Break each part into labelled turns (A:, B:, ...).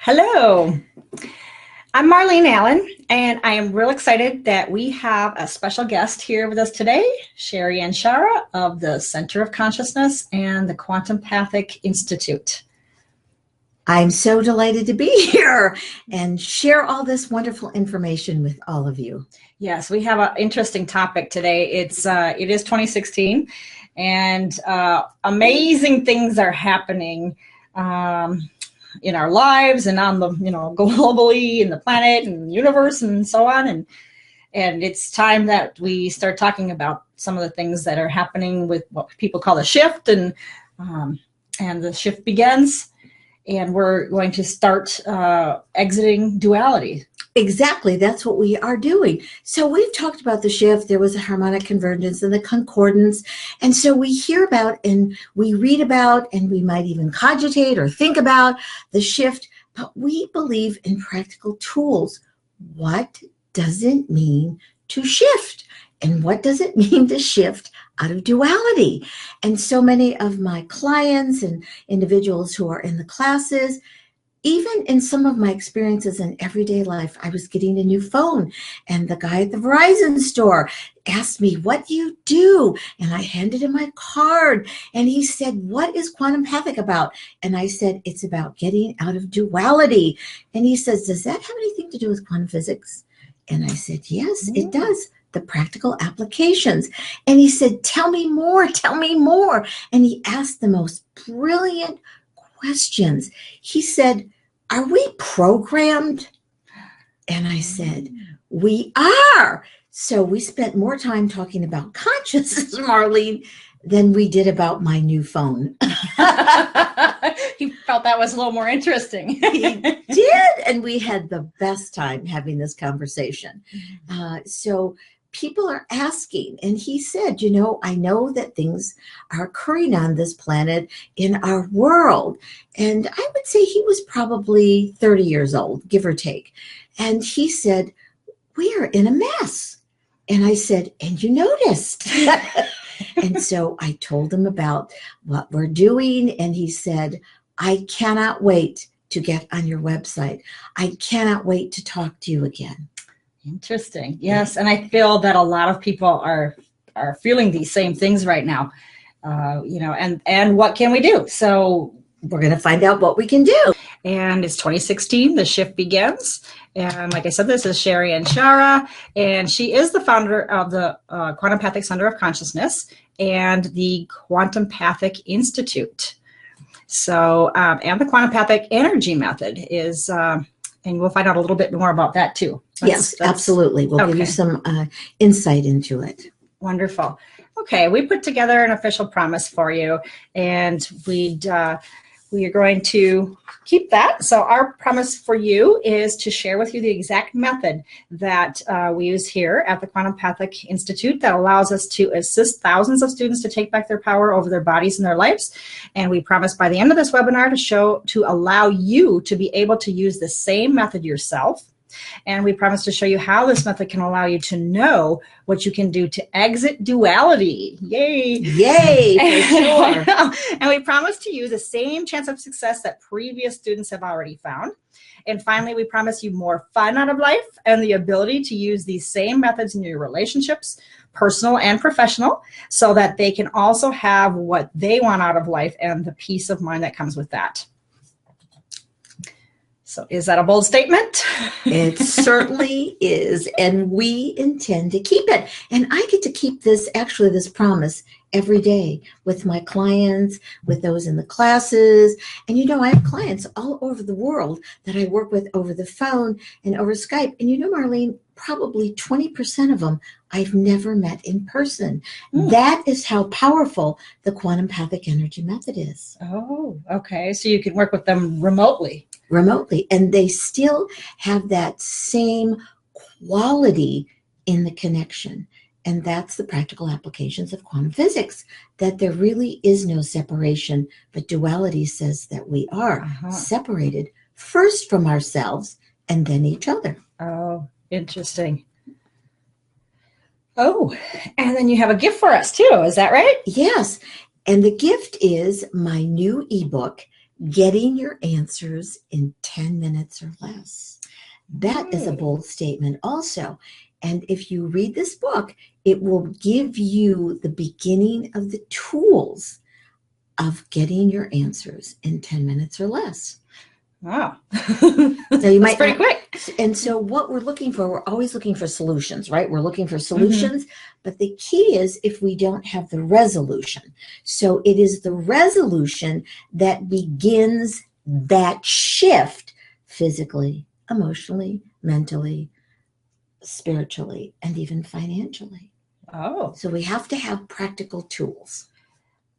A: Hello, I'm Marlene Allen, and I am real excited that we have a special guest here with us today, Sherry Anshara of the Center of Consciousness and the QuantumPathic Institute.
B: I'm so delighted to be here and share all this wonderful information with all of you.
A: Yes, we have an interesting topic today. It is 2016, and amazing things are happening in our lives and on the, globally in the planet and the universe and so on. And it's time that we start talking about some of the things that are happening with what people call the shift, and the shift begins, and we're going to start exiting duality.
B: Exactly. That's what we are doing. So we've talked about the shift. There was a harmonic convergence and the concordance. And so we hear about and we read about and we might even cogitate or think about the shift, but we believe in practical tools. What does it mean to shift? And what does it mean to shift out of duality? And so many of my clients and individuals who are in the classes, even in some of my experiences in everyday life, I was getting a new phone and the guy at the Verizon store asked me, "What do you do?" And I handed him my card and he said, "What is QuantumPathic about?" And I said, "It's about getting out of duality." And he says, "Does that have anything to do with quantum physics?" And I said, "Yes, it does. The practical applications." And he said, tell me more. And he asked the most brilliant questions. He said, "Are we programmed?" And I said, "We are." So we spent more time talking about consciousness, Marlene, than we did about my new phone.
A: He felt that was a little more interesting.
B: He did. And we had the best time having this conversation. So people are asking, and he said, I know that things are occurring on this planet in our world. And I would say he was probably 30 years old, give or take. And he said, "We are in a mess." And I said, "And you noticed." And so I told him about what we're doing. And he said, "I cannot wait to get on your website. I cannot wait to talk to you again."
A: Interesting. Yes. And I feel that a lot of people are feeling these same things right now, and what can we do? So
B: we're going to find out what we can do.
A: And it's 2016. The shift begins. And like I said, this is Sherry Anshara, and she is the founder of the QuantumPathic Center of Consciousness and the QuantumPathic Institute. So, and the QuantumPathic Energy Method is, and we'll find out a little bit more about that too.
B: Yes, absolutely. We'll give you some insight into it.
A: Wonderful. Okay, we put together an official promise for you, and we are going to keep that. So our promise for you is to share with you the exact method that we use here at the QuantumPathic Institute that allows us to assist thousands of students to take back their power over their bodies and their lives. And we promise by the end of this webinar to allow you to be able to use the same method yourself. And we promise to show you how this method can allow you to know what you can do to exit duality. Yay!
B: Yay, for sure.
A: And we promise to use the same chance of success that previous students have already found. And finally, we promise you more fun out of life and the ability to use these same methods in your relationships, personal and professional, so that they can also have what they want out of life and the peace of mind that comes with that. So is that a bold statement?
B: It certainly is. And we intend to keep it. And I get to keep this promise every day with my clients, with those in the classes. And I have clients all over the world that I work with over the phone and over Skype. And Marlene, probably 20% of them I've never met in person. That is how powerful the QuantumPathic Energy Method is.
A: Oh, okay. So you can work with them remotely.
B: And they still have that same quality in the connection. And that's the practical applications of quantum physics, that there really is no separation, but duality says that we are separated first from ourselves and then each other.
A: Oh, interesting. Oh, and then you have a gift for us too. Is that right?
B: Yes. And the gift is my new ebook, getting your answers in 10 minutes or less. That is a bold statement also. And if you read this book, it will give you the beginning of the tools of getting your answers in 10 minutes or less.
A: Wow.
B: So you might
A: pretty quick.
B: And so what we're looking for, we're always looking for solutions, right? We're looking for solutions, but the key is if we don't have the resolution. So it is the resolution that begins that shift physically, emotionally, mentally, spiritually, and even financially.
A: Oh.
B: So we have to have practical tools.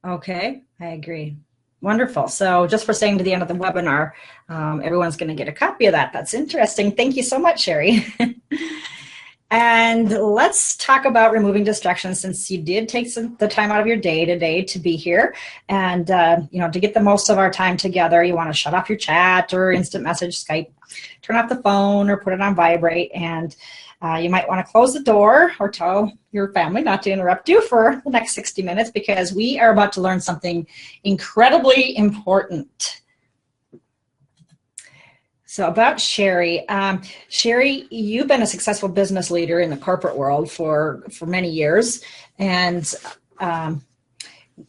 A: Okay, I agree. Wonderful. So just for staying to the end of the webinar, everyone's going to get a copy of that. That's interesting. Thank you so much, Sherry. And let's talk about removing distractions, since you did take the time out of your day today to be here. And, to get the most of our time together, you want to shut off your chat or instant message, Skype, turn off the phone or put it on vibrate. And you might want to close the door or tell your family not to interrupt you for the next 60 minutes, because we are about to learn something incredibly important. So about Sherry. Sherry, you've been a successful business leader in the corporate world for many years, and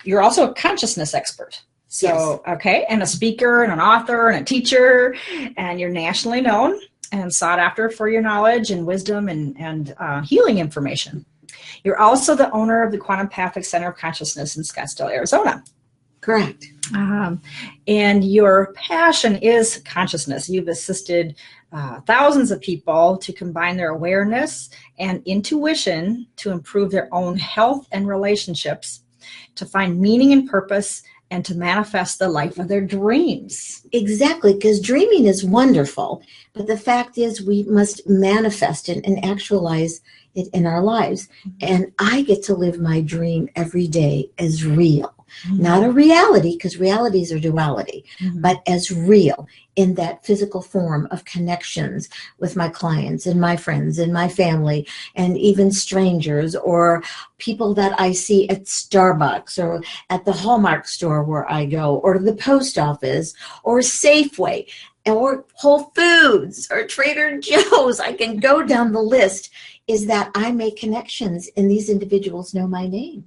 A: you're also a consciousness expert. So, yes. Okay, and a speaker and an author and a teacher, and you're nationally known and sought after for your knowledge and wisdom and healing information. You're also the owner of the QuantumPathic Center of Consciousness in Scottsdale, Arizona.
B: Correct.
A: And your passion is consciousness. You've assisted thousands of people to combine their awareness and intuition to improve their own health and relationships, to find meaning and purpose, and to manifest the life of their dreams.
B: Exactly, because dreaming is wonderful, but the fact is we must manifest it and actualize it in our lives. And I get to live my dream every day as real. Not a reality, because realities are duality, but as real in that physical form of connections with my clients and my friends and my family and even strangers or people that I see at Starbucks or at the Hallmark store where I go, or to the post office or Safeway or Whole Foods or Trader Joe's. I can go down the list. Is that I make connections and these individuals know my name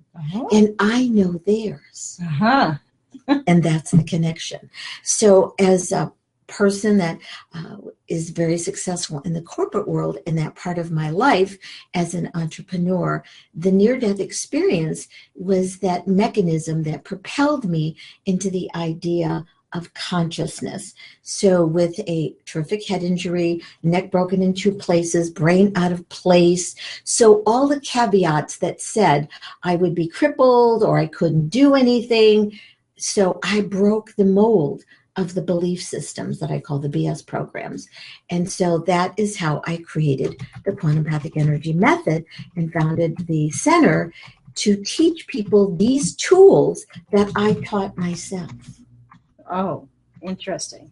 B: and I know theirs. And that's the connection. So as a person that is very successful in the corporate world in that part of my life as an entrepreneur, the near-death experience was that mechanism that propelled me into the idea of consciousness. So with a terrific head injury, neck broken in 2 places, brain out of place. So all the caveats that said I would be crippled or I couldn't do anything. So I broke the mold of the belief systems that I call the BS programs. And so that is how I created the QuantumPathic Energy Method and founded the center to teach people these tools that I taught myself.
A: Oh, interesting.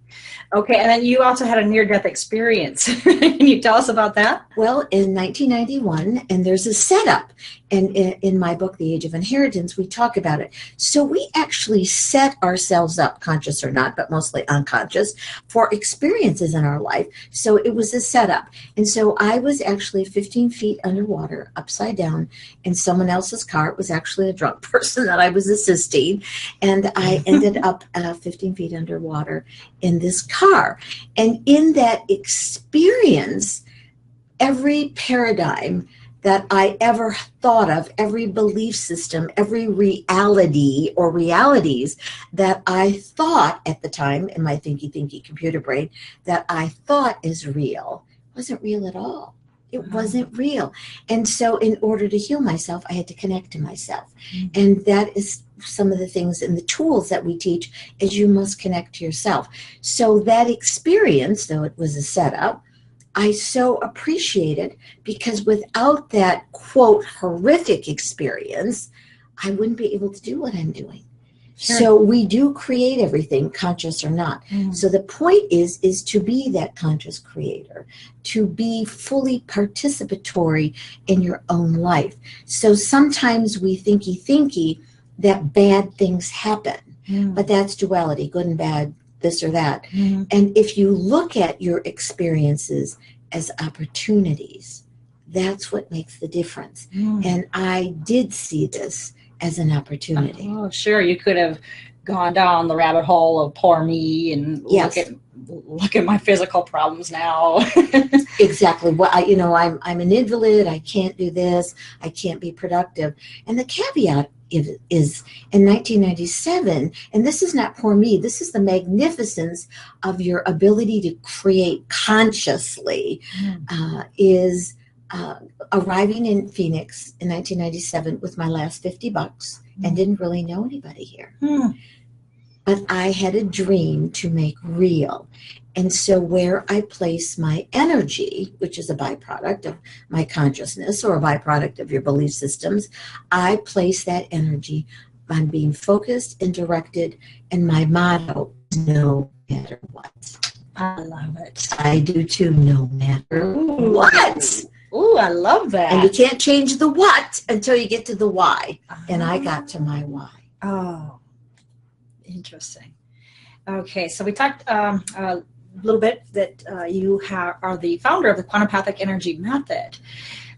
A: Okay, and then you also had a near-death experience. Can you tell us about that?
B: Well, in 1991, and there's a setup, and in my book, The Age of Inheritance, we talk about it. So we actually set ourselves up, conscious or not, but mostly unconscious, for experiences in our life. So it was a setup. And so I was actually 15 feet underwater, upside down, in someone else's car. It was actually a drunk person that I was assisting. And I ended up 15 feet underwater in this car. And in that experience, every paradigm that I ever thought of, every belief system, every reality or realities that I thought at the time in my thinky computer brain that I thought is real, wasn't real at all. It wasn't real. And so in order to heal myself, I had to connect to myself. And that is some of the things and the tools that we teach is you must connect to yourself. So that experience, though it was a setup, I so appreciate it because without that, quote, horrific experience, I wouldn't be able to do what I'm doing. Sure. So we do create everything, conscious or not. So the point is to be that conscious creator, to be fully participatory in your own life. So sometimes we thinky that bad things happen, but that's duality, good and bad, this or that.
A: Mm-hmm.
B: And if you look at your experiences as opportunities, that's what makes the difference.
A: Mm.
B: And I did see this as an opportunity.
A: Oh, sure. You could have gone down the rabbit hole of poor me and
B: Yes.
A: look at my physical problems now.
B: Exactly. Well, I'm an invalid. I can't do this. I can't be productive. And the caveat is in 1997, and this is not poor me, this is the magnificence of your ability to create consciously, is arriving in Phoenix in 1997 with my last $50 and didn't really know anybody here. But I had a dream to make real. And so where I place my energy, which is a byproduct of my consciousness or a byproduct of your belief systems, I place that energy on being focused and directed. And my motto is no matter what.
A: I love it.
B: I do too, no matter what.
A: Ooh, I love that.
B: And you can't change the what until you get to the why. And I got to my why.
A: Oh, interesting. Okay, so we talked a little bit that you are the founder of the QuantumPathic Energy Method.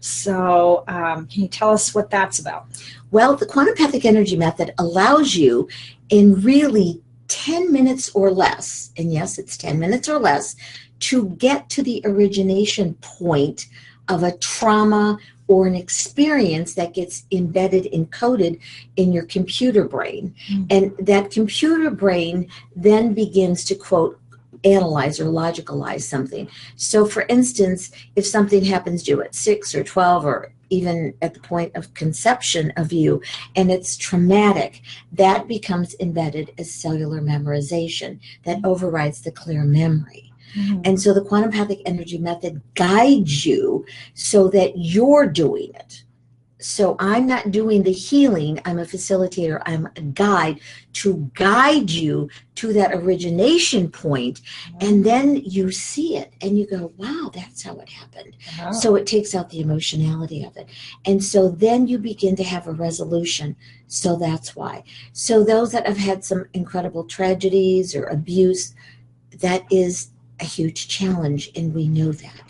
A: So can you tell us what that's about?
B: Well, the QuantumPathic Energy Method allows you in really 10 minutes or less, and yes, it's 10 minutes or less, to get to the origination point of a trauma or an experience that gets embedded, encoded in your computer brain. And that computer brain then begins to, quote, analyze or logicalize something. So for instance, if something happens to you at 6 or 12 or even at the point of conception of you, and it's traumatic, that becomes embedded as cellular memorization that overrides the clear memory. And so the QuantumPathic Energy Method guides you so that you're doing it. So I'm not doing the healing, I'm a facilitator, I'm a guide to guide you to that origination point, and then you see it and you go, wow, that's how it happened. So it takes out the emotionality of it. And so then you begin to have a resolution. So that's why. So those that have had some incredible tragedies or abuse, that is a huge challenge, and we know that.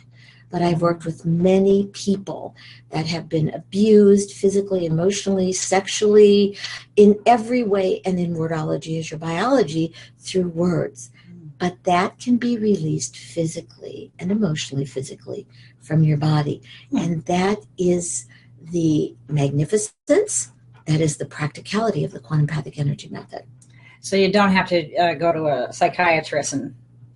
B: But I've worked with many people that have been abused physically, emotionally, sexually, in every way, and in wordology as your biology, through words. But that can be released physically and emotionally, physically from your body. And that is the magnificence, that is the practicality of the QuantumPathic Energy Method.
A: So you don't have to go to a psychiatrist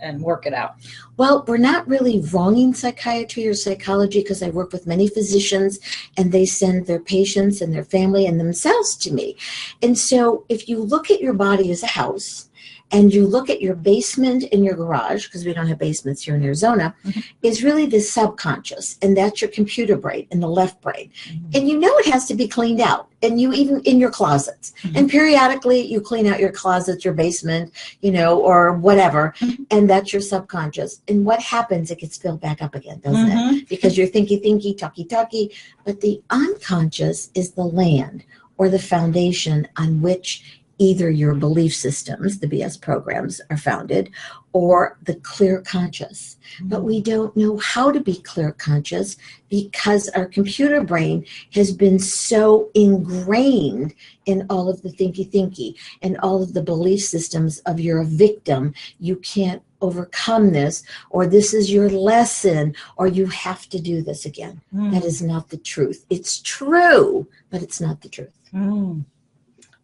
A: and work it out.
B: Well, we're not really wronging psychiatry or psychology, because I work with many physicians and they send their patients and their family and themselves to me. And so if you look at your body as a house and you look at your basement and your garage, because we don't have basements here in Arizona, is really the subconscious, and that's your computer brain and the left brain. And you know it has to be cleaned out, and you even in your closets. And periodically you clean out your closets, your basement, or whatever, and that's your subconscious. And what happens? It gets filled back up again, doesn't it? Because you're thinky, talky. But the unconscious is the land or the foundation on which either your belief systems, the BS programs, are founded, or the clear conscious. But we don't know how to be clear conscious because our computer brain has been so ingrained in all of the thinky and all of the belief systems of you're a victim, you can't overcome this, or this is your lesson, or you have to do this again. That is not the truth. It's true, but it's not the truth.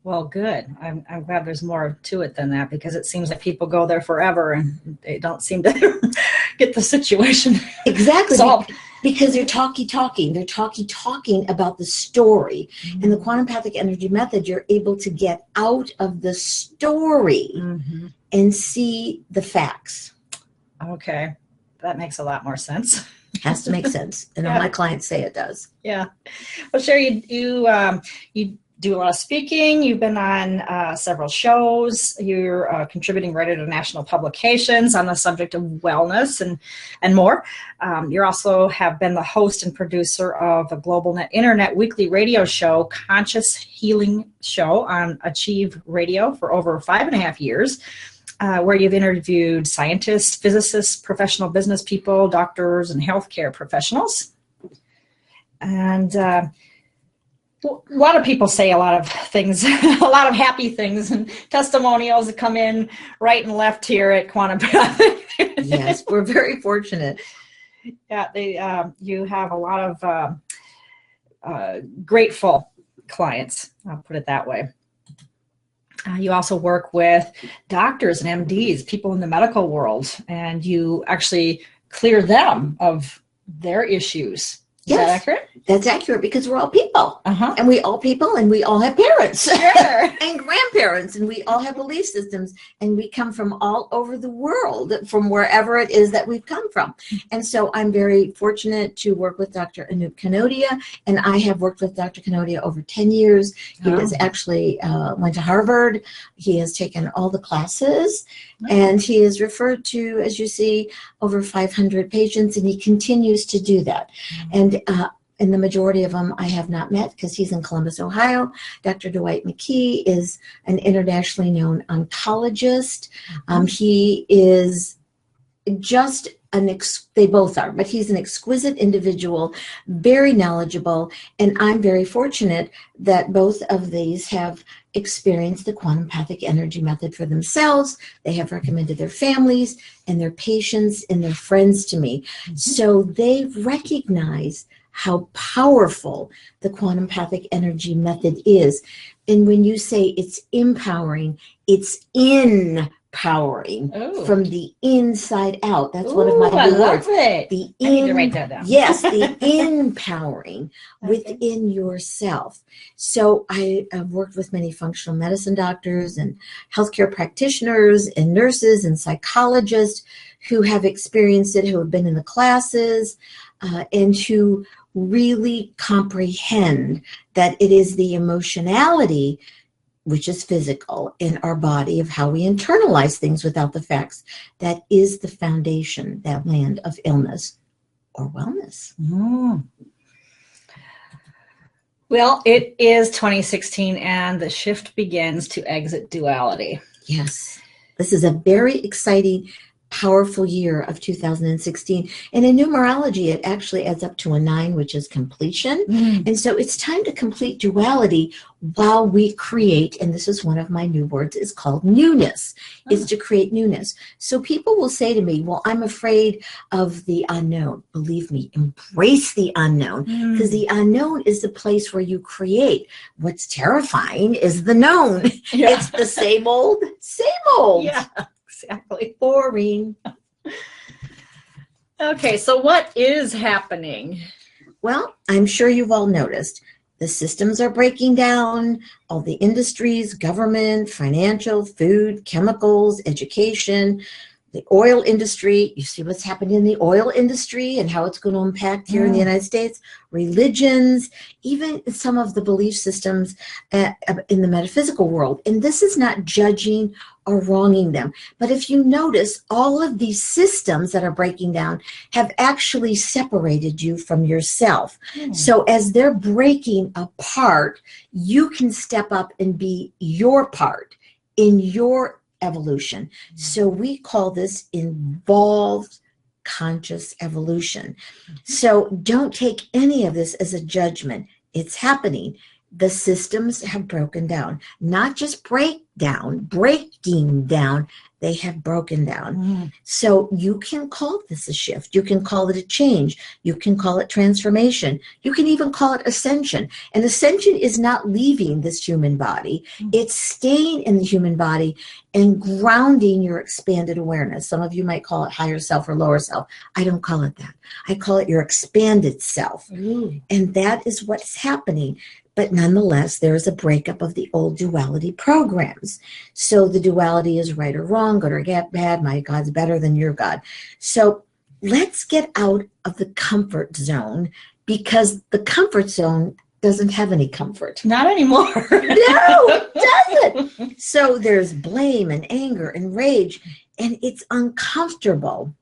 A: Well, good. I'm glad there's more to it than that, because it seems like people go there forever and they don't seem to get the situation solved.
B: Because they're talking. They're talking about the story. In the QuantumPathic Energy Method, you're able to get out of the story and see the facts.
A: Okay. That makes a lot more sense.
B: Has to make sense. And all my clients say it does.
A: Yeah. Well, Sherry, you do a lot of speaking. You've been on several shows. You're contributing writer to national publications on the subject of wellness and more. You also have been the host and producer of a global internet weekly radio show, Conscious Healing Show, on Achieve Radio for over 5.5 years. where you've interviewed scientists, physicists, professional business people, doctors, and healthcare professionals. And a lot of people say a lot of things, a lot of happy things and testimonials that come in right and left here at QuantumPathic.
B: Yes, we're very fortunate.
A: Yeah, you have a lot of grateful clients, I'll put it that way. You also work with doctors and MDs, people in the medical world, and you actually clear them of their issues. Is that accurate?
B: That's accurate, because we're all people.
A: Uh-huh.
B: And we all people, and we all have parents.
A: Sure.
B: And grandparents, and we all have belief systems, and we come from all over the world, from wherever it is that we've come from. And so I'm very fortunate to work with Dr. Anup Kanodia, and I have worked with Dr. Kanodia over 10 years. He was actually went to Harvard. He has taken all the classes, and he is referred to, as you see, over 500 patients, and he continues to do that. And the majority of them I have not met, because he's in Columbus, Ohio. Dr. Dwight McKee is an internationally known oncologist. He is just they both are, but he's an exquisite individual, very knowledgeable, and I'm very fortunate that both of these have experienced the QuantumPathic energy method for themselves. They have recommended their families and their patients and their friends to me. So they've recognized how powerful the QuantumPathic energy method is. And when you say it's empowering, it's empowering from the inside out. That's one of my new words.
A: I need to write that down.
B: Yes, the empowering within yourself. So I have worked with many functional medicine doctors and healthcare practitioners and nurses and psychologists who have experienced it, who have been in the classes, and who really comprehend that it is the emotionality, which is physical, in our body, of how we internalize things without the facts, that is the foundation, that land of illness or wellness.
A: Well, it is 2016, and the shift begins to exit duality.
B: Yes. This is a very exciting, powerful year of 2016. And in numerology, it actually adds up to a 9, which is completion. And so it's time to complete duality while we create, and this is one of my new words, is called newness, is to create newness. So people will say to me, well, I'm afraid of the unknown. Believe me, embrace the unknown, because the unknown is the place where you create. What's terrifying is the known. It's the same old, same old.
A: Yeah. Exactly.
B: Boring.
A: Okay, so what is happening?
B: Well, I'm sure you've all noticed the systems are breaking down, all the industries, government, financial, food, chemicals, education, the oil industry. You see what's happening in the oil industry and how it's going to impact here in the United States, religions, even some of the belief systems in the metaphysical world. And this is not judging or wronging them. But if you notice, all of these systems that are breaking down have actually separated you from yourself. So as they're breaking apart, you can step up and be your part in your evolution. So we call this involved conscious evolution. So don't take any of this as a judgment. It's happening. The systems have broken down, not just breaking down, they have broken down. So you can call this a shift. You can call it a change. You can call it transformation. You can even call it ascension. And ascension is not leaving this human body. It's staying in the human body and grounding your expanded awareness. Some of you might call it higher self or lower self. I don't call it that. I call it your expanded self. And that is what's happening. But nonetheless, there is a breakup of the old duality programs. So the duality is right or wrong, good or bad, my God's better than your God. So let's get out of the comfort zone, because the comfort zone doesn't have any comfort.
A: Not anymore.
B: No, it doesn't. So there's blame and anger and rage, and it's uncomfortable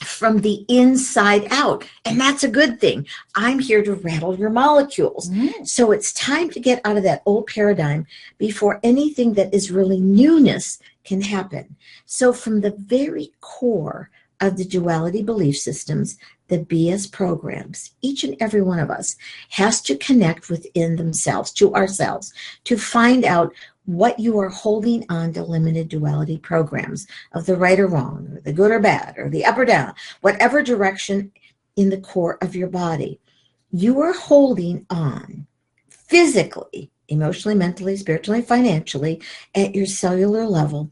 B: from the inside out. And that's a good thing. I'm here to rattle your molecules. So it's time to get out of that old paradigm before anything that is really newness can happen. So from the very core of the duality belief systems, the BS programs, each and every one of us has to connect within themselves, to ourselves, to find out what you are holding on to limited duality programs of the right or wrong, or the good or bad, or the up or down, whatever direction in the core of your body. You are holding on physically, emotionally, mentally, spiritually, financially, at your cellular level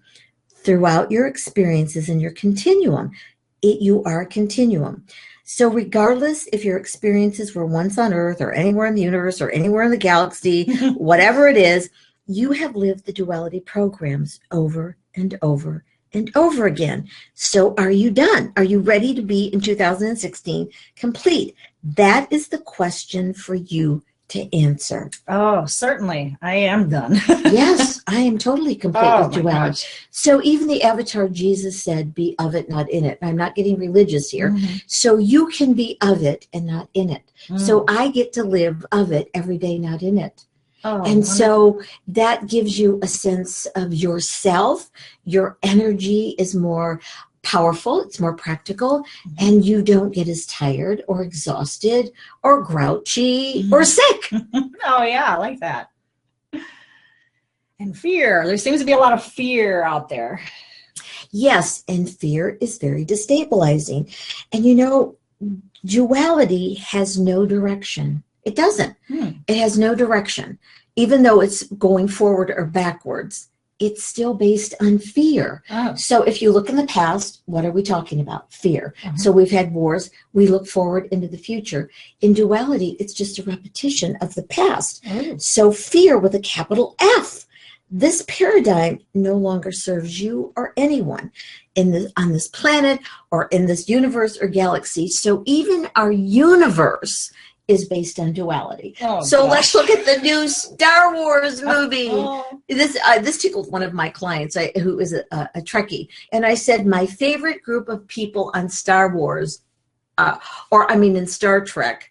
B: throughout your experiences in your continuum. You are a continuum. So regardless if your experiences were once on Earth or anywhere in the universe or anywhere in the galaxy, whatever it is, you have lived the duality programs over and over and over again. So are you done? Are you ready to be in 2016 complete? That is the question for you to answer.
A: Oh, certainly. I am done.
B: Yes, I am totally complete with duality.
A: Gosh.
B: So even the avatar Jesus said, be of it, not in it. I'm not getting religious here. So you can be of it and not in it. So I get to live of it every day, not in it.
A: Oh,
B: and so that gives you a sense of yourself. Your energy is more powerful, it's more practical, and you don't get as tired or exhausted or grouchy or sick.
A: Oh, yeah, I like that. And fear. There seems to be a lot of fear out there.
B: Yes, and fear is very destabilizing. And you know, duality has no direction. It doesn't. It has no direction. Even though it's going forward or backwards, it's still based on fear. So if you look in the past, what are we talking about? Fear. So we've had wars. We look forward into the future. In duality, it's just a repetition of the past. So fear with a capital F. This paradigm no longer serves you or anyone on this planet or in this universe or galaxy. So even our universe is based on duality. So let's look at the new Star Wars movie. This tickled one of my clients who is a Trekkie. And I said, my favorite group of people on Star Wars, in Star Trek,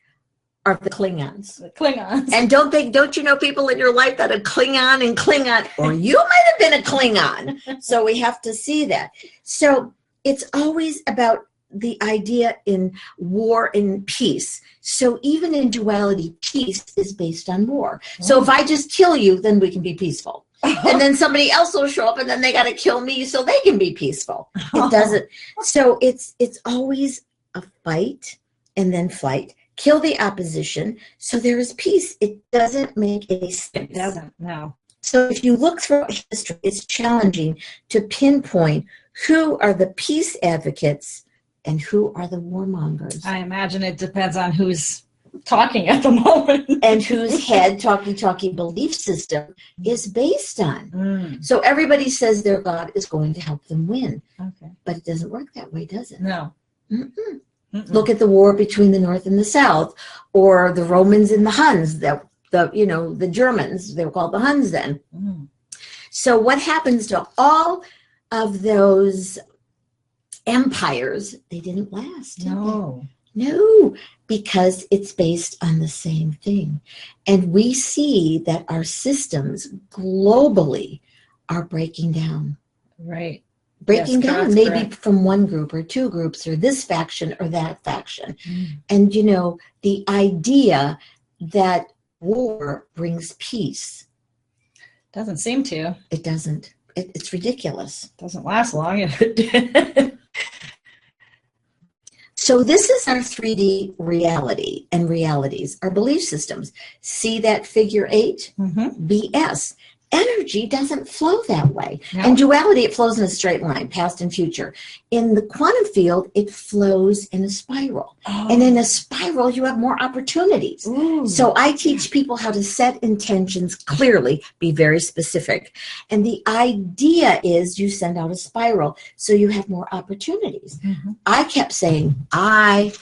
B: are the Klingons.
A: The Klingons.
B: And don't you know people in your life that are Klingon and Klingon, or you might have been a Klingon. So we have to see that. So it's always about the idea in war and peace. So even in duality, peace is based on war. So if I just kill you, then we can be peaceful. And then somebody else will show up and then they got to kill me so they can be peaceful. It doesn't. So it's always a fight and then flight. Kill the opposition so there is peace. It doesn't make any sense.
A: It doesn't, no.
B: So if you look throughout history, it's challenging to pinpoint who are the peace advocates and who are the warmongers.
A: I imagine it depends on who's talking at the moment.
B: And whose head talkie belief system is based on. So everybody says their God is going to help them win. But it doesn't work that way, does it?
A: No.
B: Look at the war between the North and the South, or the Romans and the Huns, the Germans, they were called the Huns then. So what happens to all of those empires? They didn't last. No, because it's based on the same thing. And we see that our systems globally are breaking down.
A: Right.
B: Breaking down, maybe from one group or two groups or this faction or that faction. And, you know, the idea that war brings peace.
A: Doesn't seem to.
B: It doesn't. It's ridiculous.
A: Doesn't last long if it did.
B: So this is our 3D reality and realities, our belief systems. See that figure 8? BS. Energy doesn't flow that way.
A: No.
B: In duality, it flows in a straight line, past and future. In the quantum field, it flows in a spiral. And in a spiral, you have more opportunities. So I teach people how to set intentions clearly, be very specific. And the idea is you send out a spiral so you have more opportunities. I kept saying, I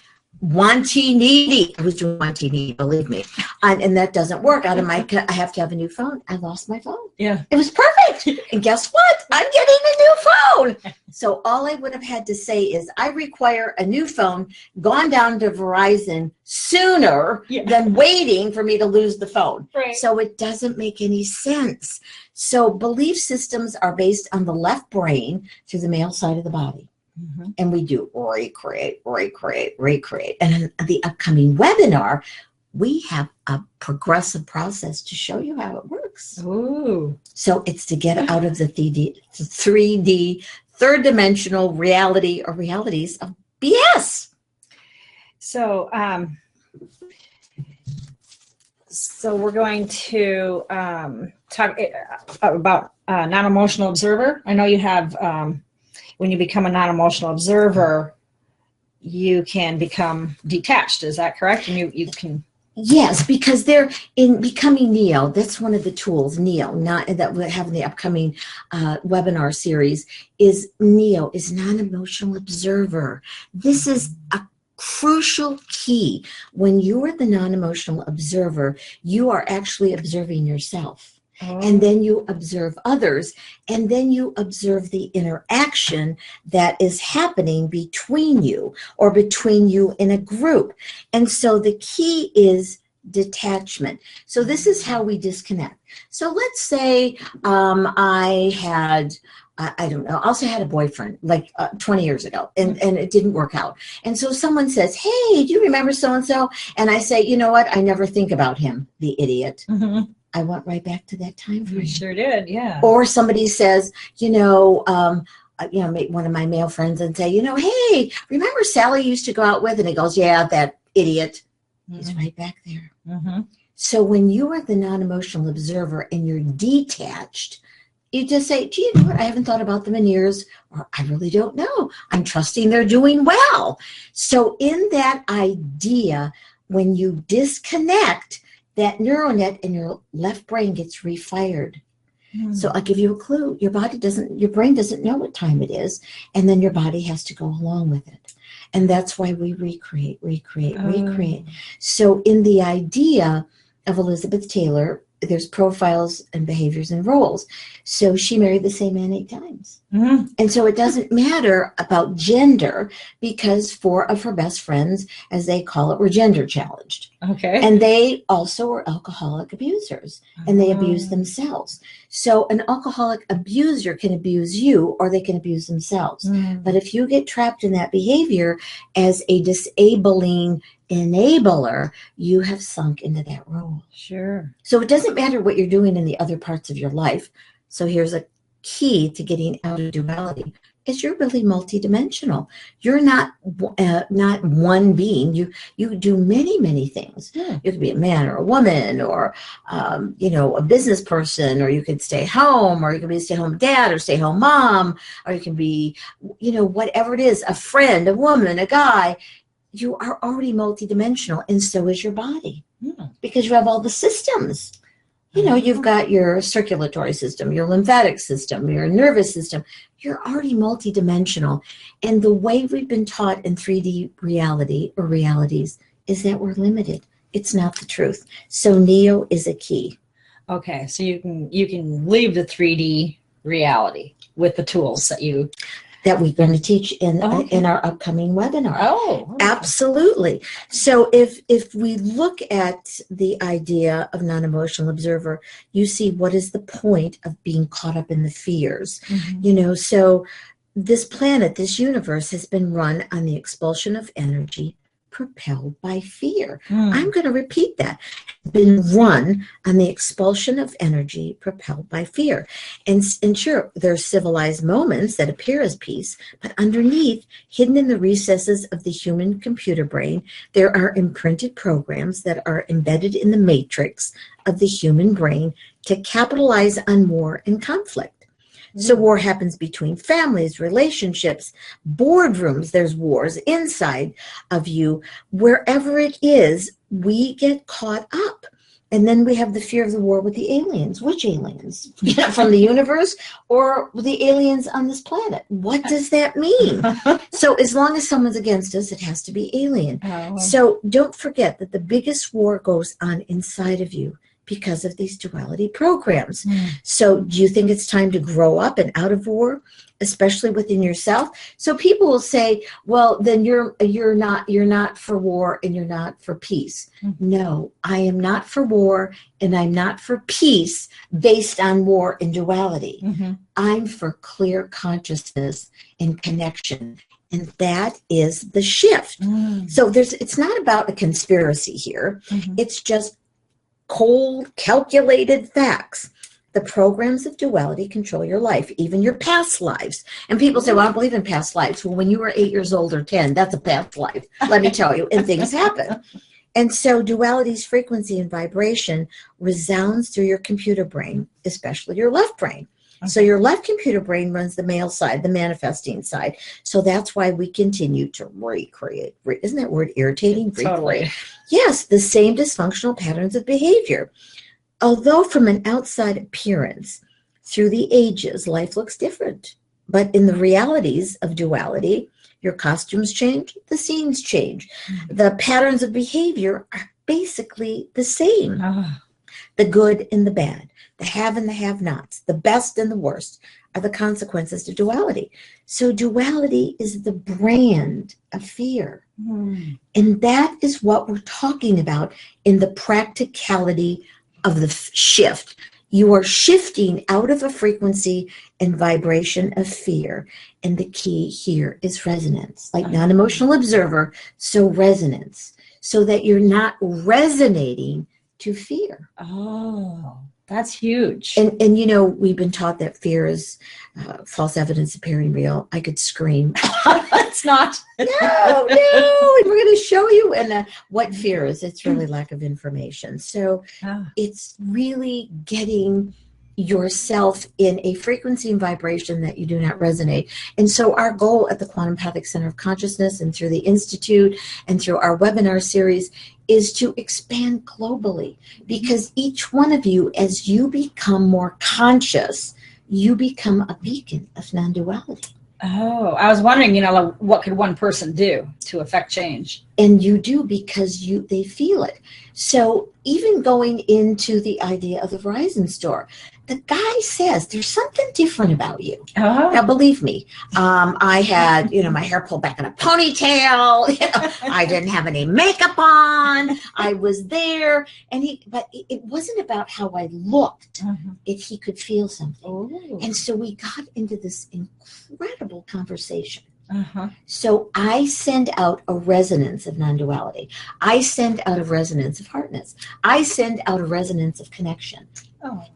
B: wanty needy. I was doing wanty needy, believe me. And that doesn't work. I have to have a new phone. I lost my phone.
A: Yeah.
B: It was perfect. And guess what? I'm getting a new phone. So all I would have had to say is I require a new phone, gone down to Verizon sooner than waiting for me to lose the phone.
A: Right.
B: So it doesn't make any sense. So belief systems are based on the left brain through the male side of the body. Mm-hmm. And we do recreate. And in the upcoming webinar, we have a progressive process to show you how it works.
A: Ooh.
B: So it's to get out of the 3D, third dimensional reality or realities of BS.
A: So, so we're going to talk about non-emotional observer. I know you have, when you become a non-emotional observer, you can become detached. Is that correct? And you can.
B: Yes, because they're in becoming Neo. That's one of the tools, Neo, not that we have in the upcoming webinar series, is Neo, is non-emotional observer. This is a crucial key. When you are the non-emotional observer, you are actually observing yourself. And then you observe others, and then you observe the interaction that is happening between you or between you in a group. And so the key is detachment. So this is how we disconnect. So let's say I don't know, also had a boyfriend like 20 years ago, and it didn't work out. And so someone says, hey, do you remember so-and-so? And I say, you know what? I never think about him, the idiot. Mm-hmm. I went right back to that time frame.
A: You sure did, yeah.
B: Or somebody says, one of my male friends and say, hey, remember Sally used to go out with? And he goes, yeah, that idiot. Mm-hmm. He's right back there. Mm-hmm. So when you are the non-emotional observer and you're detached, you just say, gee, you know what? I haven't thought about them in years, or I really don't know. I'm trusting they're doing well. So in that idea, when you disconnect, that neural net in your left brain gets refired. So I'll give you a clue. Your brain doesn't know what time it is, and then your body has to go along with it. And that's why we recreate. So in the idea of Elizabeth Taylor, there's profiles and behaviors and roles. So she married the same man 8 times. Mm-hmm. And so it doesn't matter about gender, because 4 of her best friends, as they call it, were gender challenged.
A: Okay.
B: And they also were alcoholic abusers, and they abused themselves. So an alcoholic abuser can abuse you, or they can abuse themselves. But if you get trapped in that behavior as a disabling enabler, you have sunk into that role.
A: Sure.
B: So it doesn't matter what you're doing in the other parts of your life. So here's a key to getting out of duality, is you're really multidimensional. You're not one being. You do many things. You could be a man or a woman, or a business person, or you could stay home, or you could be a stay-home dad or stay-home mom, or you can be, whatever it is, a friend, a woman, a guy. You are already multidimensional, and so is your body, because you have all the systems. You've got your circulatory system, your lymphatic system, your nervous system. You're already multidimensional. And the way we've been taught in 3D reality or realities is that we're limited. It's not the truth. So Neo is a key.
A: Okay, so you can leave the 3D reality with the tools that
B: we're going to teach in our upcoming webinar.
A: Oh, okay.
B: Absolutely. So if we look at the idea of non-emotional observer, you see what is the point of being caught up in the fears. So this planet, this universe has been run on the expulsion of energy propelled by fear. I'm going to repeat that. Been run on the expulsion of energy propelled by fear. And sure, there's civilized moments that appear as peace, but underneath, hidden in the recesses of the human computer brain, there are imprinted programs that are embedded in the matrix of the human brain to capitalize on war and conflict. So war happens between families, relationships, boardrooms. There's wars inside of you. Wherever it is, we get caught up. And then we have the fear of the war with the aliens. Which aliens? From the universe or the aliens on this planet? What does that mean? So as long as someone's against us, it has to be alien.
A: Oh.
B: So don't forget that the biggest war goes on inside of you because of these duality programs. So do you think it's time to grow up and out of war, especially within yourself? So people will say, well, then you're not for war and you're not for peace. No, I am not for war and I'm not for peace based on war and duality. I'm for clear consciousness and connection. And that is the shift. So it's not about a conspiracy here. It's just cold, calculated facts. The programs of duality control your life, even your past lives. And people say, well, I don't believe in past lives. Well, when you were 8 years old or 10, that's a past life, let me tell you, and things happen. And so duality's frequency and vibration resounds through your computer brain, especially your left brain. So your left computer brain runs the male side, the manifesting side. So that's why we continue to recreate. Isn't that word irritating?
A: Totally.
B: Yes, the same dysfunctional patterns of behavior. Although from an outside appearance, through the ages, life looks different. But in the realities of duality, your costumes change, the scenes change. The patterns of behavior are basically the same. The good and the bad, the have and the have-nots, the best and the worst are the consequences to duality. So duality is the brand of fear. And that is what we're talking about in the practicality of the shift. You are shifting out of a frequency and vibration of fear. And the key here is resonance, like non-emotional observer, so resonance, so that you're not resonating to fear.
A: Oh, that's huge.
B: And you know, we've been taught that fear is false evidence appearing real. I could scream.
A: It's not.
B: No. And we're going to show you what fear is. It's really lack of information. So it's really getting yourself in a frequency and vibration that you do not resonate. And so our goal at the QuantumPathic Center of Consciousness and through the Institute and through our webinar series is to expand globally, because each one of you, as you become more conscious, you become a beacon of non-duality.
A: Oh, I was wondering, what could one person do to affect change?
B: And you do, because they feel it. So even going into the idea of the Verizon store, the guy says there's something different about you. Now, believe me, I had, my hair pulled back in a ponytail. I didn't have any makeup on. I was there, but it wasn't about how I looked. If he could feel something.
A: Ooh.
B: And so we got into this incredible conversation. So I send out a resonance of non-duality. I send out a resonance of heartness. I send out a resonance of connection.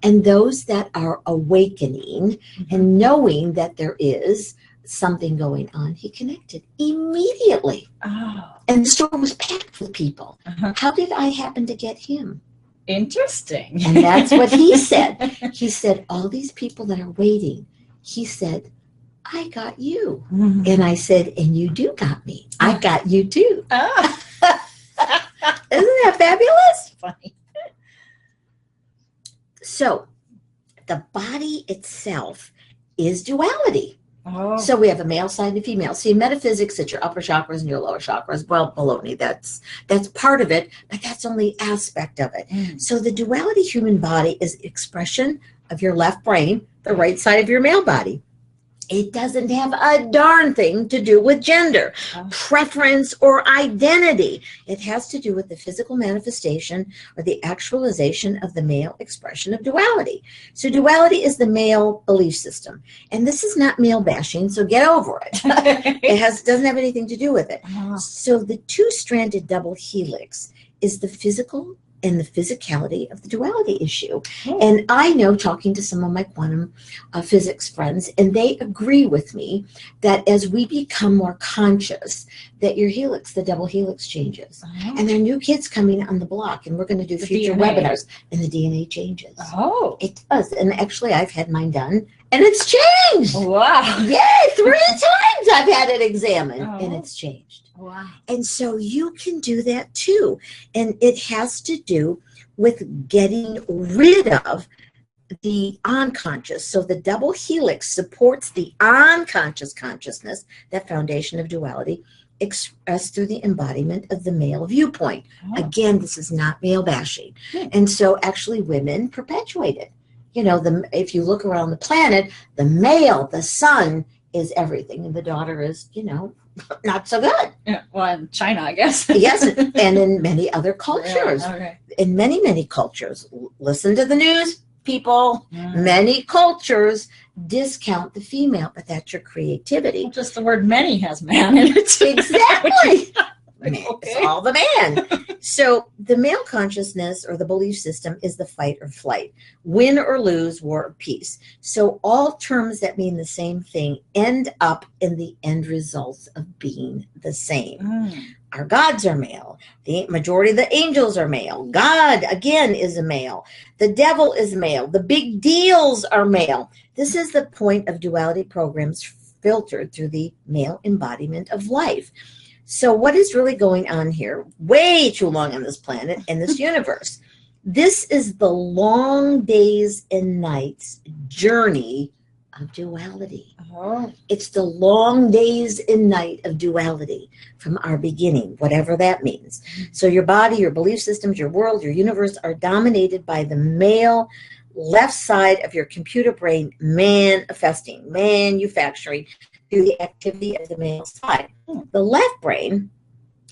B: And those that are awakening and knowing that there is something going on, he connected immediately. And the store was packed with people. How did I happen to get him?
A: Interesting.
B: And that's what he said. He said, all these people that are waiting, he said, I got you. And I said, and you do got me. I got you too. Isn't that fabulous?
A: Funny.
B: So the body itself is duality. So we have a male side and a female. See, metaphysics, it's your upper chakras and your lower chakras. Well, baloney, that's part of it, but that's only aspect of it. So the duality human body is expression of your left brain, the right side of your male body. It doesn't have a darn thing to do with gender, preference, or identity. It has to do with the physical manifestation or the actualization of the male expression of duality. So duality is the male belief system. And this is not male bashing, so get over it. It doesn't have anything to do with it. So the two-stranded double helix is the physical and the physicality of the duality issue. And I know, talking to some of my quantum physics friends, and they agree with me that as we become more conscious, that your helix, the double helix, changes. And there are new kids coming on the block, and we're going to do future webinars, and the DNA changes. It does. And actually, I've had mine done, and it's changed.
A: Wow.
B: Yay, 3 times I've had it examined, and it's changed.
A: Wow.
B: And so you can do that too. And it has to do with getting rid of the unconscious. So the double helix supports the unconscious consciousness, that foundation of duality, expressed through the embodiment of the male viewpoint.
A: Oh.
B: Again, this is not male bashing. And so actually women perpetuate it. You know, if you look around the planet, the male, the son is everything, and the daughter is, you know, not so good.
A: Yeah, well, in China, I guess.
B: Yes, and in many other cultures.
A: Yeah, okay.
B: In many, many cultures. Listen to the news, people. Many cultures discount the female, but that's your creativity.
A: Well, just the word many has man in it.
B: Exactly.
A: Okay.
B: It's all the man. So the male consciousness or the belief system is the fight or flight, win or lose, war or peace. So all terms that mean the same thing end up in the end results of being the same. Our gods are male. The majority of the angels are male. God, again, is a male. The devil is male. The big deals are male. This is the point of duality programs filtered through the male embodiment of life. So what is really going on here? Way too long on this planet, in this universe. This is the long days and nights journey of duality.
A: Oh.
B: It's the long days and night of duality from our beginning, whatever that means. So your body, your belief systems, your world, your universe are dominated by the male left side of your computer brain manifesting, manufacturing through the activity of the male side. The left brain,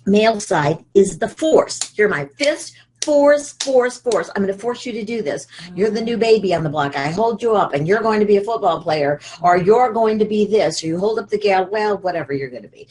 B: male side, is the force. Hear my fist. Force. I'm going to force you to do this. You're the new baby on the block. I hold you up, and you're going to be a football player, or you're going to be this, or you hold up the gal. Well, whatever you're going to be.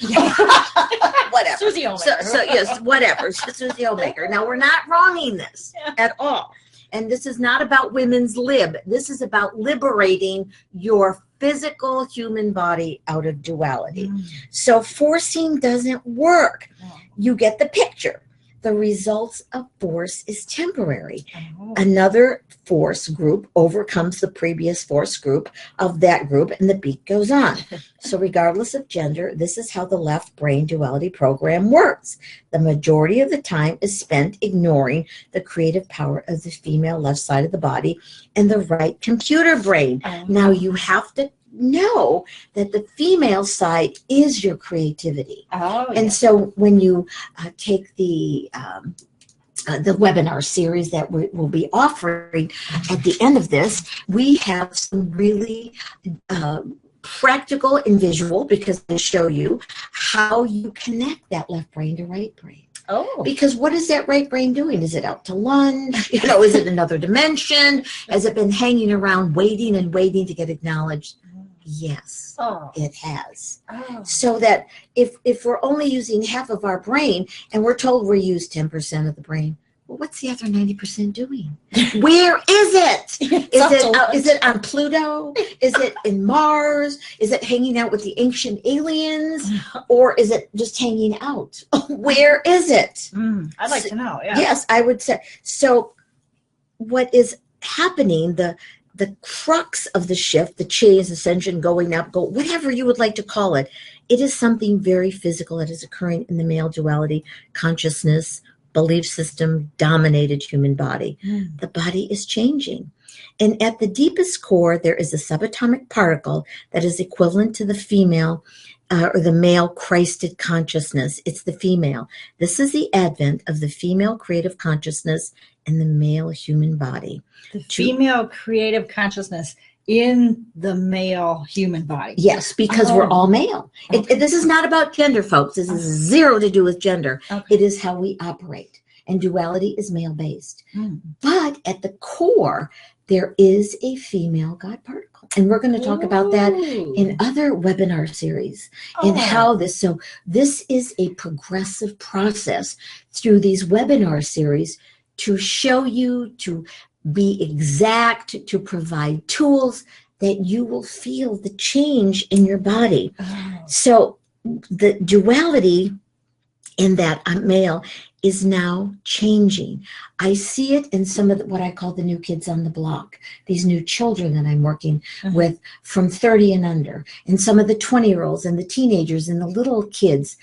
B: Whatever.
A: Susie Homemaker.
B: So yes, whatever. Susie Homemaker. Now, we're not wronging this at all. And this is not about women's lib. This is about liberating your physical human body out of duality. So forcing doesn't work. You get the picture. The results of force is temporary. Another force group overcomes the previous force group of that group, and the beat goes on. So regardless of gender, this is how the left brain duality program works. The majority of the time is spent ignoring the creative power of the female left side of the body and the right computer brain. Now you have to know that the female side is your creativity. And so when you take the webinar series that we will be offering at the end of this, we have some really practical and visual, because they show you how you connect that left brain to right brain. Because what is that right brain doing? Is it out to lunch? You know, is it another dimension? Has it been hanging around waiting and waiting to get acknowledged? Yes, it has. So that if we're only using half of our brain and we're told we use 10% of the brain, well, what's the other 90% doing? Where is it? Is it on Pluto? Is it in Mars? Is it hanging out with the ancient aliens? Or is it just hanging out? Where is it?
A: I'd like to know. Yeah.
B: Yes, I would say. So what is happening, the crux of the shift, the change, ascension, going up, whatever you would like to call it, it is something very physical that is occurring in the male duality consciousness, belief system, dominated human body. The body is changing. And at the deepest core, there is a subatomic particle that is equivalent to the female or the male Christed consciousness. It's the female. This is the advent of the female creative consciousness and the male human body.
A: The female creative consciousness in the male human body.
B: Yes, because we're all male. This is not about gender, folks. This is zero to do with gender. It is how we operate. And duality is male-based. But at the core, there is a female God particle. And we're going to talk about that in other webinar series and how so this is a progressive process through these webinar series to show you, to be exact, to provide tools that you will feel the change in your body. So the duality in that male is now changing. I see it in some of what I call the new kids on the block, these new children that I'm working with from 30 and under, and some of the 20-year-olds and the teenagers and the little kids.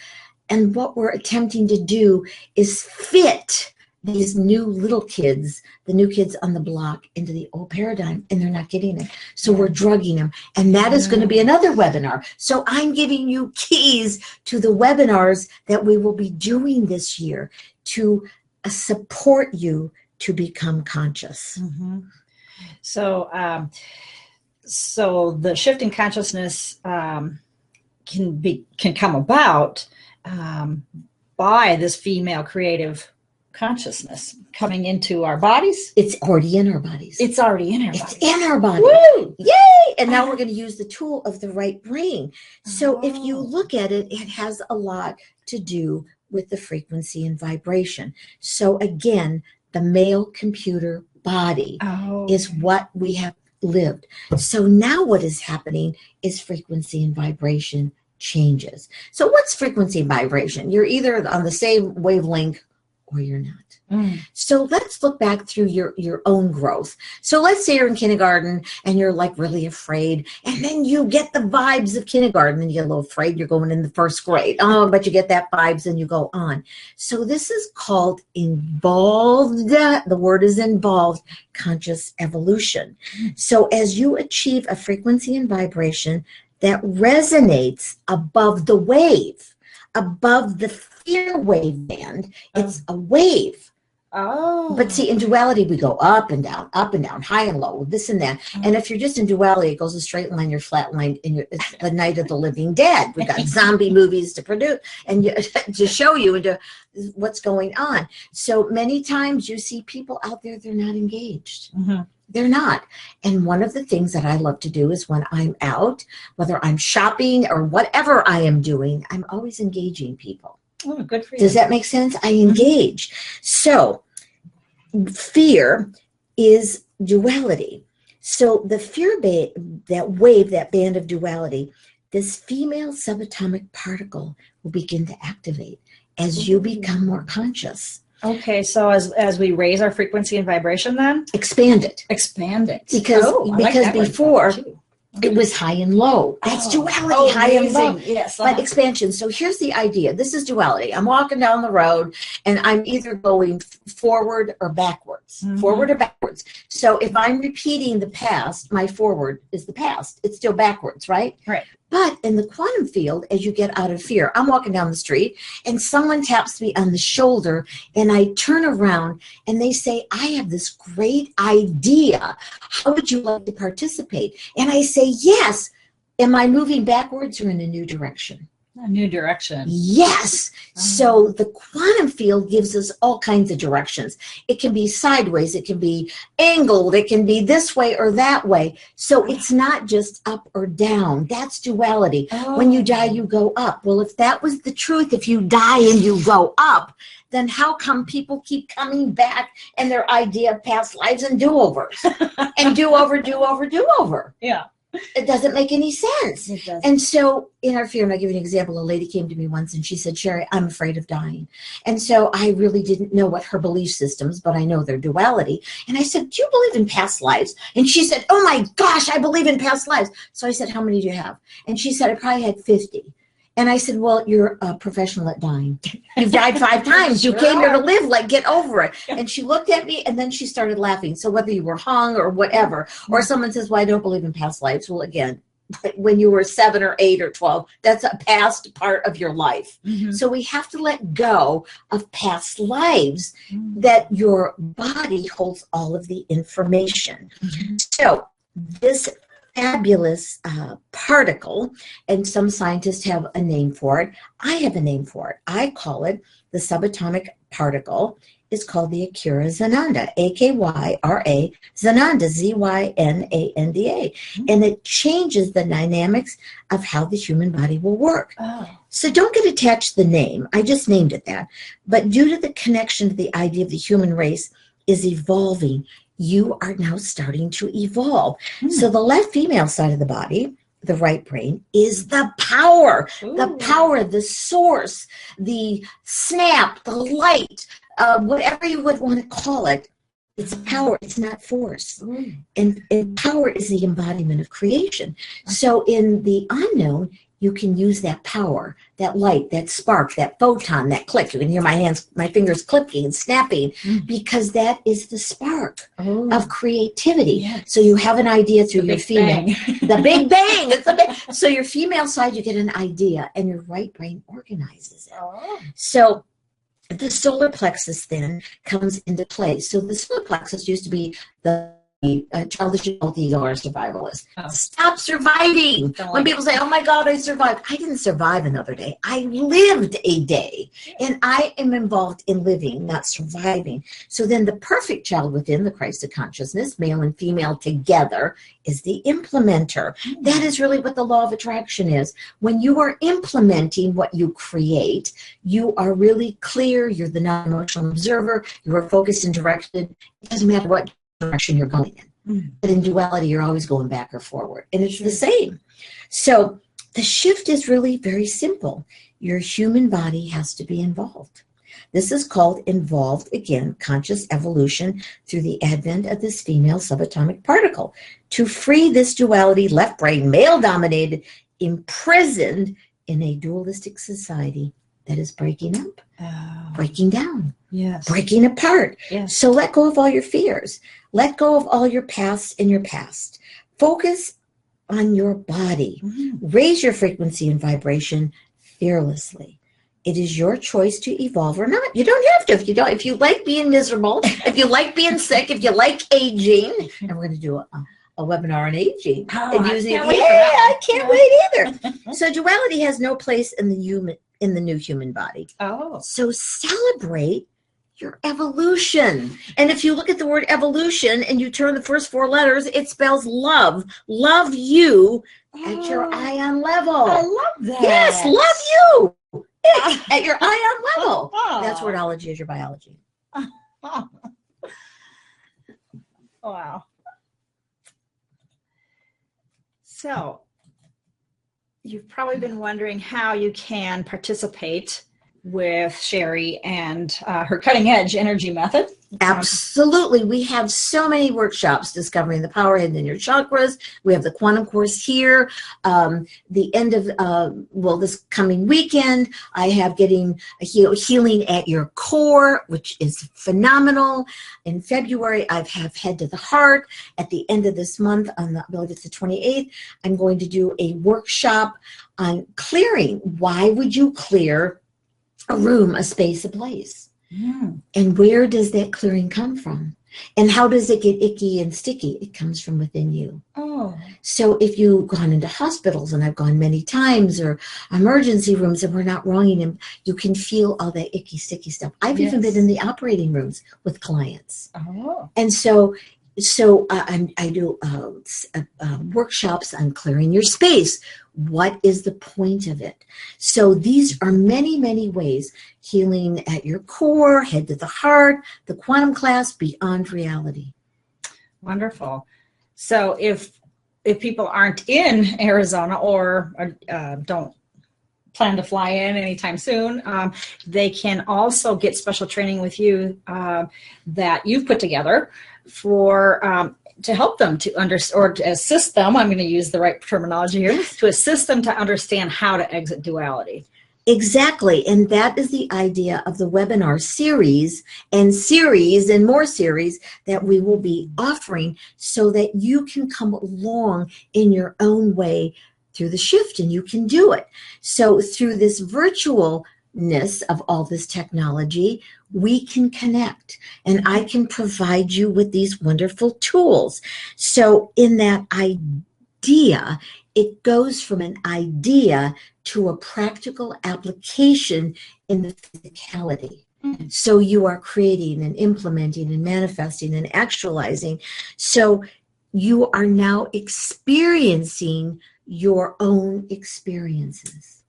B: And what we're attempting to do is fit these new little kids, the new kids on the block, into the old paradigm, and they're not getting it. So we're drugging them. And that is going to be another webinar. So I'm giving you keys to the webinars that we will be doing this year to support you to become conscious.
A: So, so the shift in consciousness can come about by this female creative consciousness coming into our bodies.
B: It's already in our bodies.
A: It's already in our bodies.
B: It's in our body.
A: Woo!
B: Yay! And now we're going to use the tool of the right brain. So if you look at it, it has a lot to do with the frequency and vibration. So again, the male computer body is what we have lived. So now what is happening is frequency and vibration changes. So what's frequency and vibration? You're either on the same wavelength or you're not. So let's look back through your own growth. So let's say you're in kindergarten and you're like really afraid, and then you get the vibes of kindergarten and you get a little afraid. You're going in the first grade. Oh, but you get that vibes and you go on. So this is called involved. The word is involved conscious evolution. So as you achieve a frequency and vibration that resonates above the wave, above the fear wave band, it's a wave. But see, in duality, we go up and down, high and low, this and that. And if you're just in duality, it goes a straight line, you're flat line, and it's the night of the living dead. We've got zombie movies to produce and to show you into what's going on. So many times you see people out there, they're not engaged. They're not. And one of the things that I love to do is when I'm out, whether I'm shopping or whatever I am doing, I'm always engaging people.
A: Oh, good for you.
B: Does that make sense? I engage. So fear is duality. So the fear, that wave, that band of duality, this female subatomic particle will begin to activate as you become more conscious.
A: Okay, so as we raise our frequency and vibration, then
B: expand it.
A: Expand it.
B: Because before it was high and low. That's duality, high and low.
A: Yes.
B: But expansion. So here's the idea. This is duality. I'm walking down the road and I'm either going forward or backwards. Forward or backwards. So if I'm repeating the past, my forward is the past. It's still backwards, right?
A: Right.
B: But in the quantum field, as you get out of fear, I'm walking down the street and someone taps me on the shoulder and I turn around and they say, I have this great idea. How would you like to participate? And I say, yes. Am I moving backwards or in a new direction?
A: A new direction.
B: Yes. So the quantum field gives us all kinds of directions. It can be sideways. It can be angled. It can be this way or that way. So it's not just up or down. That's duality. When you die, you go up. Well, if that was the truth, if you die and you go up, then how come people keep coming back and their idea of past lives and do-overs? And do-over.
A: Yeah.
B: It doesn't make any sense.
A: It doesn't.
B: And so in our fear, and I'll give you an example, a lady came to me once and she said, Sherry, I'm afraid of dying. And so I really didn't know what her belief systems, but I know their duality. And I said, do you believe in past lives? And she said, oh my gosh, I believe in past lives. So I said, how many do you have? And she said, I probably had 50. And I said, well, you're a professional at dying. You've died 5 times. You came here to live, like, get over it. And she looked at me and then she started laughing. So whether you were hung or whatever, or someone says, well, I don't believe in past lives. Well, again, when you were 7 or 8 or 12, that's a past part of your life. So we have to let go of past lives that your body holds all of the information. So this fabulous particle, and some scientists have a name for it. I have a name for it. I call it the subatomic particle. Is called the Akira Zananda, A-K-Y-R-A, Zananda, Z-Y-N-A-N-D-A. And it changes the dynamics of how the human body will work. So don't get attached to the name. I just named it that. But due to the connection to the idea of the human race is evolving, you are now starting to evolve. So the left female side of the body, the right brain, is the power. The power, the source, the snap, the light, whatever you would want to call it. It's power, it's not force. And power is the embodiment of creation. So in the unknown, you can use that power, that light, that spark, that photon, that click. You can hear my fingers clicking and snapping, because that is the spark of creativity. Yes. So you have an idea through your female. The big bang. It's the big. So your female side, you get an idea, and your right brain organizes it. Oh. So the solar plexus then comes into play. So the solar plexus used to be the childish adult ego or survivalist. Oh. Stop surviving. When people say, oh my God, I survived. I didn't survive another day. I lived a day. And I am involved in living, not surviving. So then the perfect child within the Christ of consciousness, male and female together, is the implementer. Mm-hmm. That is really what the law of attraction is. When you are implementing what you create, you are really clear. You're the non-emotional observer. You are focused and directed. It doesn't matter what direction you're going in. But in duality, you're always going back or forward. And it's the same. So the shift is really very simple. Your human body has to be involved. This is called involved, again, conscious evolution through the advent of this female subatomic particle. To free this duality, left brain, male-dominated, imprisoned in a dualistic society that is breaking up, breaking down, breaking apart. Yes. So let go of all your fears. Let go of all your pasts in your past. Focus on your body. Mm-hmm. Raise your frequency and vibration fearlessly. It is your choice to evolve or not. You don't have to. If you like being miserable, if you like being sick, if you like aging, and we're going to do a webinar on aging.
A: Oh,
B: and using,
A: I
B: can't wait either. So duality has no place in the new human body. Oh. So celebrate your evolution. And if you look at the word evolution and you turn the first 4 letters, it spells love. Love you at your ion level.
A: I love that.
B: Yes, love you at your ion level. That's wordology is your biology.
A: Wow. So you've probably been wondering how you can participate with Sherry and her cutting edge energy method.
B: Absolutely. We have so many workshops discovering the power hidden in your chakras. We have the quantum course here. The end of, this coming weekend, I have getting healing at your core, which is phenomenal. In February, I have Head to the Heart. At the end of this month, I believe it's the 28th, I'm going to do a workshop on clearing. Why would you clear a room, a space, a place? And where does that clearing come from? And how does it get icky and sticky? It comes from within you. Oh. So if you've gone into hospitals, and I've gone many times, or emergency rooms, and we're not wronging them, you can feel all that icky, sticky stuff. I've even been in the operating rooms with clients. Oh. And so I do workshops on clearing your space. What is the point of it? So these are many, many ways. Healing at your core, Head to the Heart, the quantum class, beyond reality.
A: Wonderful. So if people aren't in Arizona or don't plan to fly in anytime soon, they can also get special training with you that you've put together for to help them to understand, or to assist them, I'm going to use the right terminology here, to assist them to understand how to exit duality.
B: Exactly. And that is the idea of the webinar series and more series that we will be offering, so that you can come along in your own way through the shift, and you can do it. So through this virtualness of all this technology, we can connect, and I can provide you with these wonderful tools. So in that idea, it goes from an idea to a practical application in the physicality. Mm-hmm. So you are creating and implementing and manifesting and actualizing. So you are now experiencing your own experiences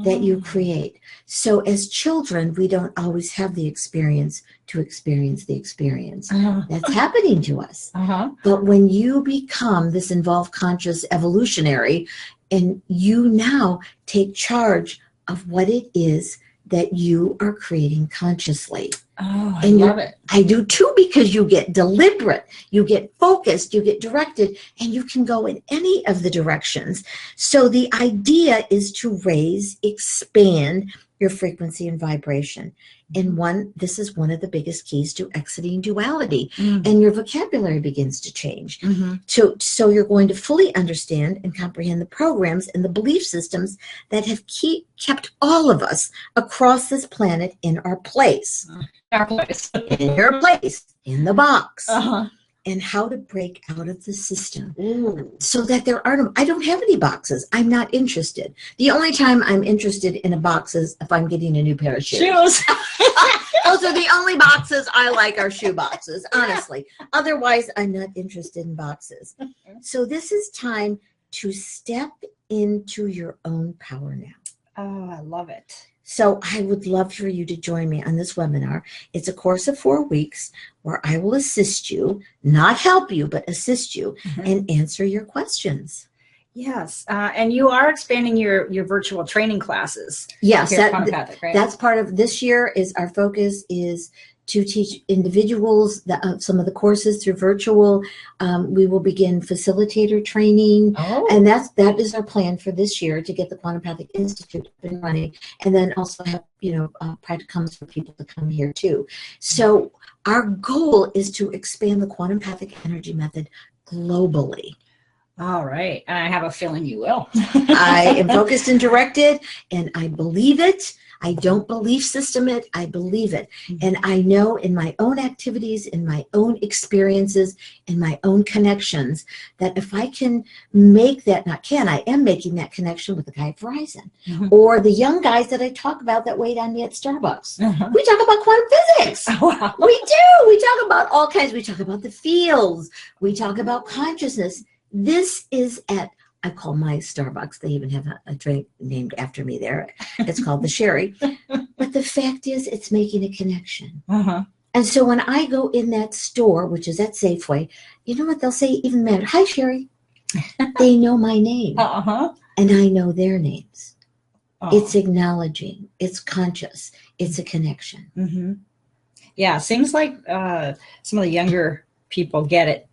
B: that you create. So as children, we don't always have the experience to experience the experience. That's happening to us. But when you become this involved conscious evolutionary, and you now take charge of what it is that you are creating consciously.
A: Oh, I love it.
B: I do too, because you get deliberate, you get focused, you get directed, and you can go in any of the directions. So the idea is to raise, expand your frequency and vibration. And this is one of the biggest keys to exiting duality. And your vocabulary begins to change. So you're going to fully understand and comprehend the programs and the belief systems that have kept all of us across this planet in our place.
A: Our place.
B: In your place, in the box. And how to break out of the system. So that there are no, I don't have any boxes. I'm not interested. The only time I'm interested in a box is if I'm getting a new pair of shoes. Those are the only boxes I like, are shoe boxes, honestly. Otherwise, I'm not interested in boxes. So this is time to step into your own power now.
A: Oh, I love it.
B: So I would love for you to join me on this webinar. It's a course of 4 weeks where I will assist you, not help you, but assist you and answer your questions.
A: Yes, and you are expanding your virtual training classes.
B: Yes,
A: QuantumPathic, right?
B: That's part of this year. Is our focus is to teach individuals some of the courses through virtual. We will begin facilitator training, and that is our plan for this year, to get the QuantumPathic Institute up and running, and then also have practicums for people to come here too. So our goal is to expand the QuantumPathic energy method globally.
A: All right, and I have a feeling you will.
B: I am focused and directed, and I believe it. I don't belief system it, I believe it. And I know in my own activities, in my own experiences, in my own connections, that if I can make that, I am making that connection with the guy at Verizon, or the young guys that I talk about that wait on me at Starbucks. We talk about quantum physics.
A: Wow.
B: We do. We talk about all kinds. We talk about the fields. We talk about consciousness. This is I call my Starbucks, they even have a drink named after me there. It's called the Sherry. But the fact is, it's making a connection. And so when I go in that store, which is at Safeway, you know what they'll say? Even matter. Hi, Sherry. They know my name. And I know their names. It's acknowledging. It's conscious. It's a connection.
A: Yeah, seems like some of the younger people get it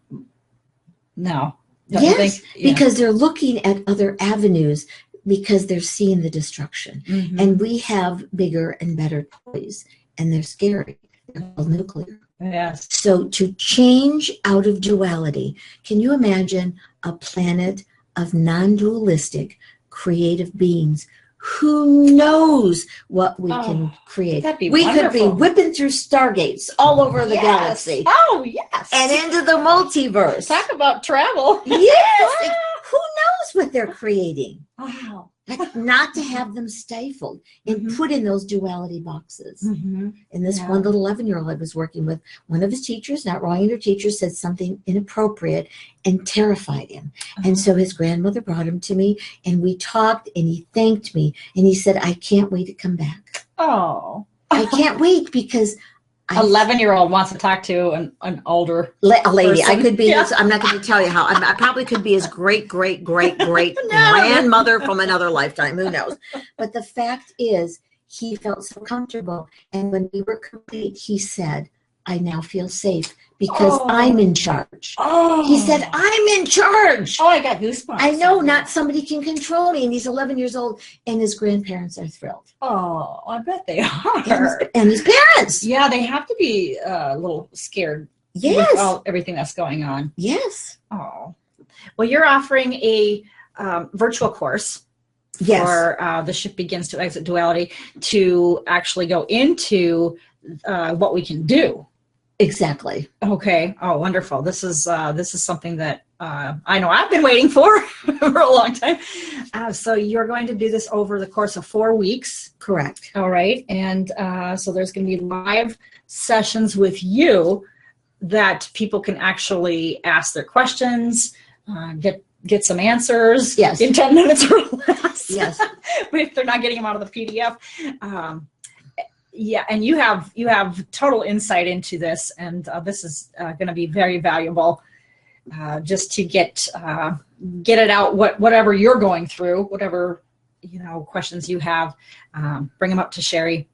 A: now.
B: Yes, because they're looking at other avenues, because they're seeing the destruction. And we have bigger and better toys, and they're scary. They're called nuclear.
A: Yes.
B: So to change out of duality, can you imagine a planet of non-dualistic creative beings? Who knows what we can create?
A: That'd be
B: we
A: wonderful.
B: Could be whipping through stargates all over the galaxy.
A: Oh, yes.
B: And into the multiverse.
A: Talk about travel.
B: Yes. Who knows what they're creating?
A: Wow.
B: Like, not to have them stifled and put in those duality boxes. And this one little 11-year-old I was working with, one of his teachers, not wrong, her teacher said something inappropriate and terrified him. And so his grandmother brought him to me, and we talked, and he thanked me, and he said, I can't wait to come back.
A: Oh.
B: I can't wait, because
A: 11-year-old wants to talk to an older
B: a lady.
A: person.
B: I could be. I'm not going to tell you how. I probably could be his great grandmother from another lifetime. Who knows? But the fact is, he felt so comfortable, and when we were complete, he said, "I now feel safe because I'm in charge." He said, "I'm in charge."
A: Oh, I got goosebumps.
B: I know, not somebody can control me, and he's 11 years old, and his grandparents are thrilled.
A: Oh, I bet they are.
B: And his parents.
A: Yeah, they have to be a little scared.
B: Yes.
A: With everything that's going on.
B: Yes.
A: Oh. Well, you're offering a virtual course for The Shift Begins to Exit Duality to actually go into what we can do.
B: Exactly.
A: Okay. Oh, wonderful. This is something that I know I've been waiting for a long time. So you're going to do this over the course of 4 weeks.
B: Correct.
A: All right. And so there's going to be live sessions with you that people can actually ask their questions, get some answers in 10 minutes or less.
B: Yes.
A: If they're not getting them out of the PDF. Yeah, and you have total insight into this, and this is going to be very valuable, just to get it out. Whatever you're going through, whatever questions you have, bring them up to Sherry.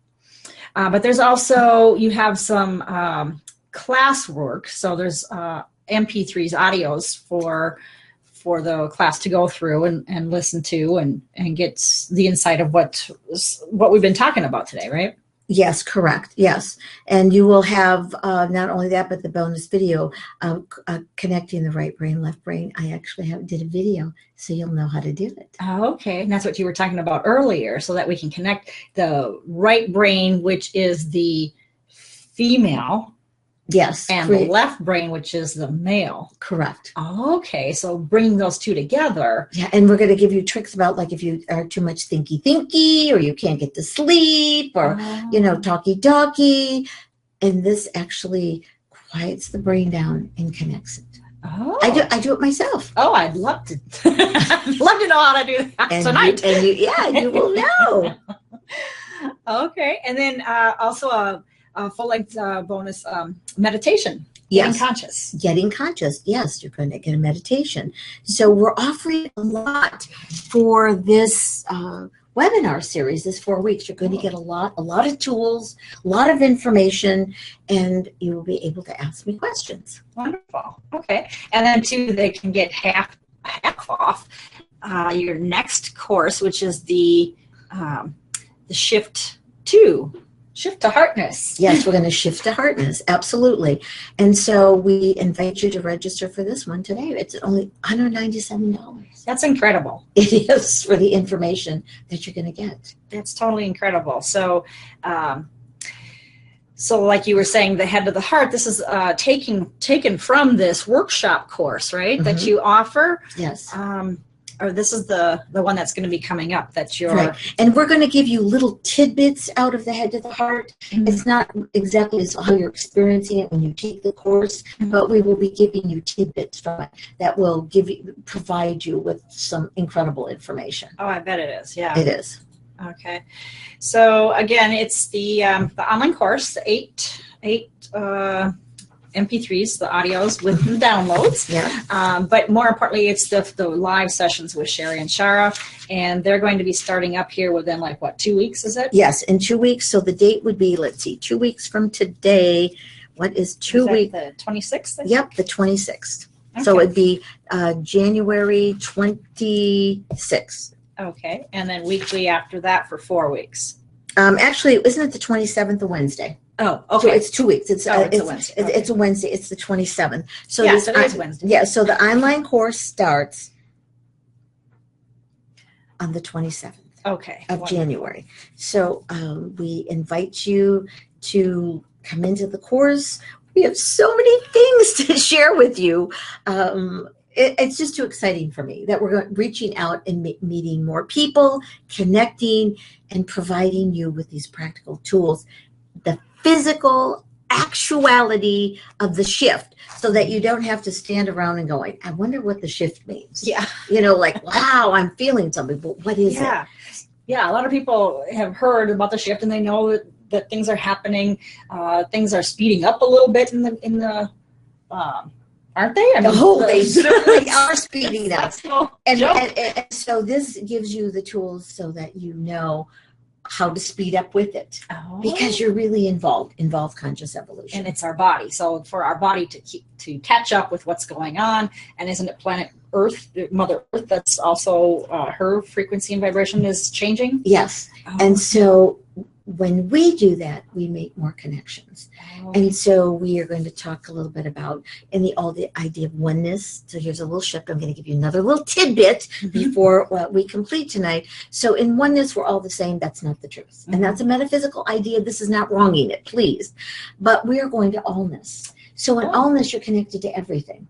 A: But there's also, you have some classwork. So there's MP3s, audios for the class to go through and listen to and get the insight of what we've been talking about today, right?
B: Yes, correct. Yes. And you will have not only that, but the bonus video connecting the right brain, left brain. I actually did a video, so you'll know how to do it.
A: Okay. And that's what you were talking about earlier, so that we can connect the right brain, which is the female.
B: Yes.
A: And the left brain, which is the male.
B: Correct.
A: Okay. So bringing those two together.
B: Yeah. And we're going to give you tricks about, like, if you are too much thinky, or you can't get to sleep, or, talky. And this actually quiets the brain down and connects it.
A: Oh.
B: I do it myself.
A: Oh, I'd love to. I'd love to know how to do that tonight.
B: You will know.
A: Okay. And then also a full-length bonus meditation.
B: Yes.
A: Getting conscious.
B: Yes, you're going to get a meditation. So we're offering a lot for this webinar series, this 4 weeks. You're going to get a lot of tools, a lot of information, and you will be able to ask me questions.
A: Wonderful. Okay. And then too, they can get half off your next course, which is the shift to heartness.
B: Yes, we're going to shift to heartness. Absolutely. And so we invite you to register for this one today. It's only $197.
A: That's incredible.
B: It is, for the information that you're going to get.
A: That's totally incredible. So, so like you were saying, the head to the heart, this is taken from this workshop course, right? Mm-hmm. That you offer.
B: Yes.
A: Or this is the one that's going to be coming up. That's your
B: right. And we're going to give you little tidbits out of the head to the heart. Mm-hmm. It's not exactly how you're experiencing it when you take the course, mm-hmm. but we will be giving you tidbits from it that will provide you with some incredible information.
A: Oh, I bet it is. Yeah,
B: it is.
A: Okay. So again, it's the online course, the eight MP3s, the audios with the downloads.
B: Yeah.
A: But more importantly, it's the live sessions with Sherry and Anshara, and they're going to be starting up here within 2 weeks, is it?
B: Yes, in 2 weeks. So the date would be, 2 weeks from today. What is 2 weeks?
A: The 26th?
B: Yep, the 26th. Okay. So it'd be January 26th.
A: Okay, and then weekly after that for 4 weeks.
B: Actually, isn't it the 27th, a Wednesday?
A: Oh, okay.
B: So it's 2 weeks. It's
A: a Wednesday.
B: It's a Wednesday. It's the 27th. So
A: yeah, so it is Wednesday.
B: Yeah, so the online course starts on the 27th of January. So we invite you to come into the course. We have so many things to share with you. It's just too exciting for me that we're reaching out and meeting more people, connecting, and providing you with these practical tools. The physical actuality of the shift, so that you don't have to stand around and going, I wonder what the shift means.
A: Yeah.
B: Wow, I'm feeling something, but what is it?
A: Yeah, a lot of people have heard about the shift, and they know that things are happening. Things are speeding up a little bit in the aren't they?
B: They certainly are speeding up. And so this gives you the tools so that you know how to speed up with it, because you're really involved conscious evolution.
A: And it's our body. So for our body to catch up with what's going on, and isn't it planet Earth, Mother Earth, that's also her frequency and vibration is changing?
B: Yes. And so when we do that, we make more connections. And so we are going to talk a little bit about the idea of oneness. So here's a little shift. I'm going to give you another little tidbit before we complete tonight. So in oneness, we're all the same. That's not the truth. And that's a metaphysical idea. This is not wronging it, please. But we are going to allness. So in allness, you're connected to everything.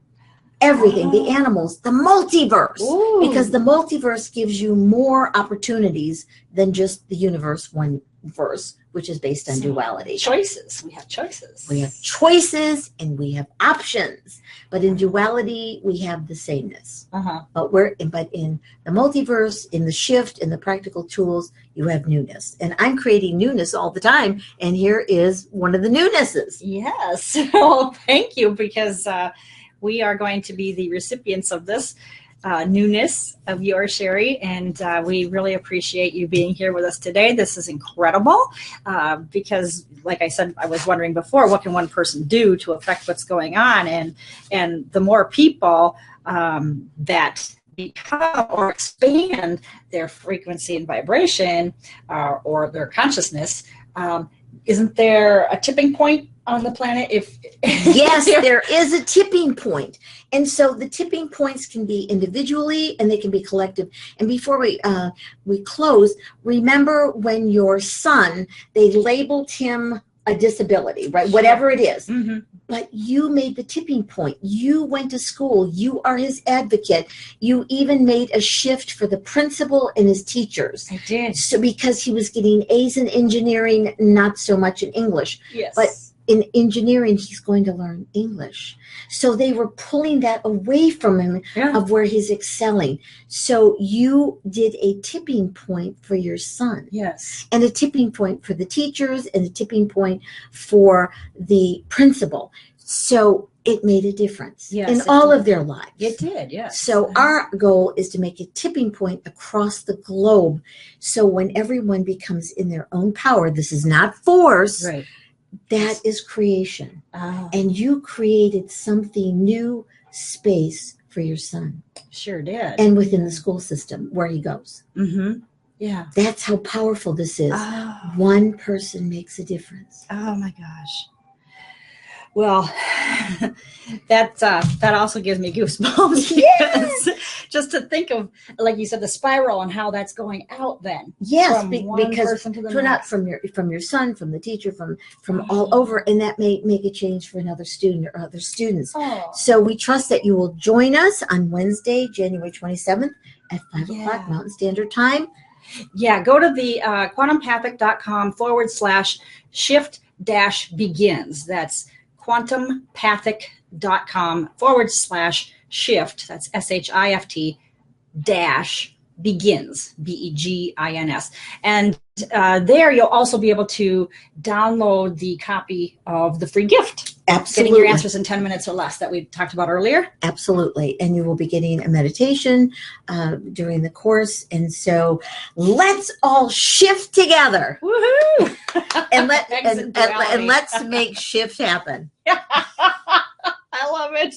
B: Everything, the animals, the multiverse. Ooh. Because the multiverse gives you more opportunities than just the universe, one verse, which is based on duality.
A: Choices. We have choices.
B: We have choices and we have options. But in duality, we have the sameness. But in the multiverse, in the shift, in the practical tools, you have newness. And I'm creating newness all the time. And here is one of the newnesses.
A: Yes. Well, thank you, because we are going to be the recipients of this. newness of yours, Sherry, and we really appreciate you being here with us today. This is incredible because, like I said, I was wondering before, what can one person do to affect what's going on? And the more people that become or expand their frequency and vibration or their consciousness, isn't there a tipping point on the planet?
B: Yes, there is a tipping point. And so the tipping points can be individually and they can be collective. And before we close, remember when your son, they labeled him a disability, right? Whatever it is. Mm-hmm. But you made the tipping point. You went to school. You are his advocate. You even made a shift for the principal and his teachers.
A: I did.
B: So because he was getting A's in engineering, not so much in English.
A: Yes.
B: But in engineering, he's going to learn English. So they were pulling that away from him of where he's excelling. So you did a tipping point for your son.
A: Yes.
B: And a tipping point for the teachers and a tipping point for the principal. So it made a difference in all of their lives.
A: It did, yes.
B: So our goal is to make a tipping point across the globe. So when everyone becomes in their own power, this is not force.
A: Right.
B: That is creation. And you created something new space for your son.
A: Sure did.
B: And within the school system where he goes.
A: Mm-hmm. Yeah.
B: That's how powerful this is. One person makes a difference.
A: Oh my gosh. Well, that also gives me goosebumps. Yes. Just to think of, like you said, the spiral and how that's going out then.
B: Yes,
A: from
B: because
A: person to the next.
B: Not from your son, from the teacher, from all over, and that may make a change for another student or other students. Oh. So we trust that you will join us on Wednesday, January 27th at 5 o'clock Mountain Standard Time.
A: Yeah, go to the quantumpathic.com/shift-begins. That's quantumpathic.com/shift. That's SHIFT -begins, BEGINS. And there you'll also be able to download the copy of the free gift.
B: Absolutely.
A: Getting your answers in 10 minutes or less that we talked about earlier.
B: Absolutely. And you will be getting a meditation during the course. And so let's all shift together.
A: Woohoo!
B: and let's make shift happen.
A: I love it.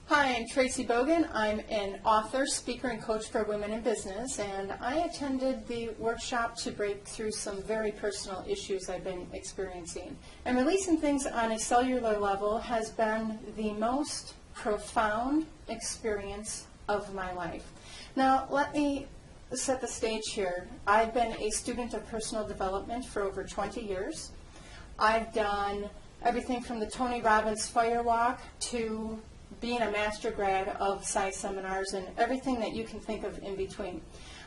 C: Hi, I'm Tracy Bogan. I'm an author, speaker, and coach for women in business, and I attended the workshop to break through some very personal issues I've been experiencing. And releasing things on a cellular level has been the most profound experience of my life. Now, let me set the stage here. I've been a student of personal development for over 20 years. I've done everything from the Tony Robbins Fire Walk to being a master grad of Psi seminars and everything that you can think of in between.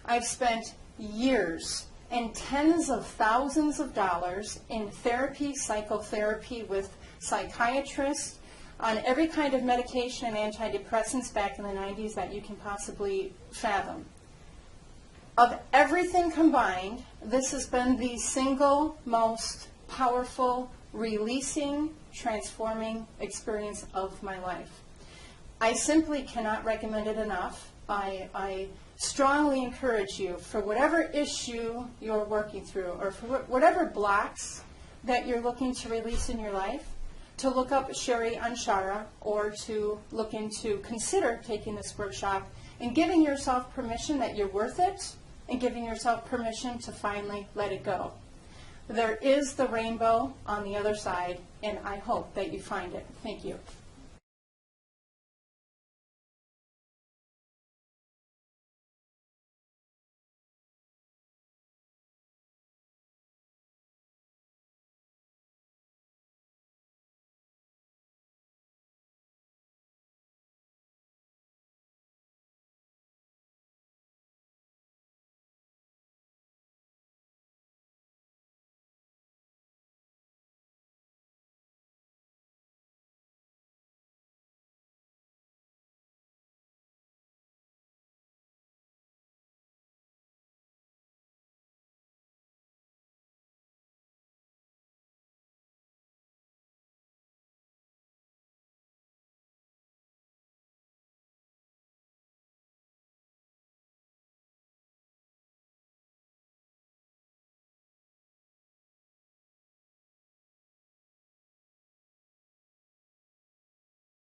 C: I've spent years and tens of thousands of dollars in therapy, psychotherapy with psychiatrists, on every kind of medication and antidepressants back in the 90s that you can possibly fathom. Of everything combined, this has been the single most powerful, releasing, transforming experience of my life. I simply cannot recommend it enough. I strongly encourage you, for whatever issue you're working through or for whatever blocks that you're looking to release in your life, to look up Sherry Anshara or to look into, consider taking this workshop and giving yourself permission that you're worth it and giving yourself permission to finally let it go. There is the rainbow on the other side, and I hope that you find it. Thank you.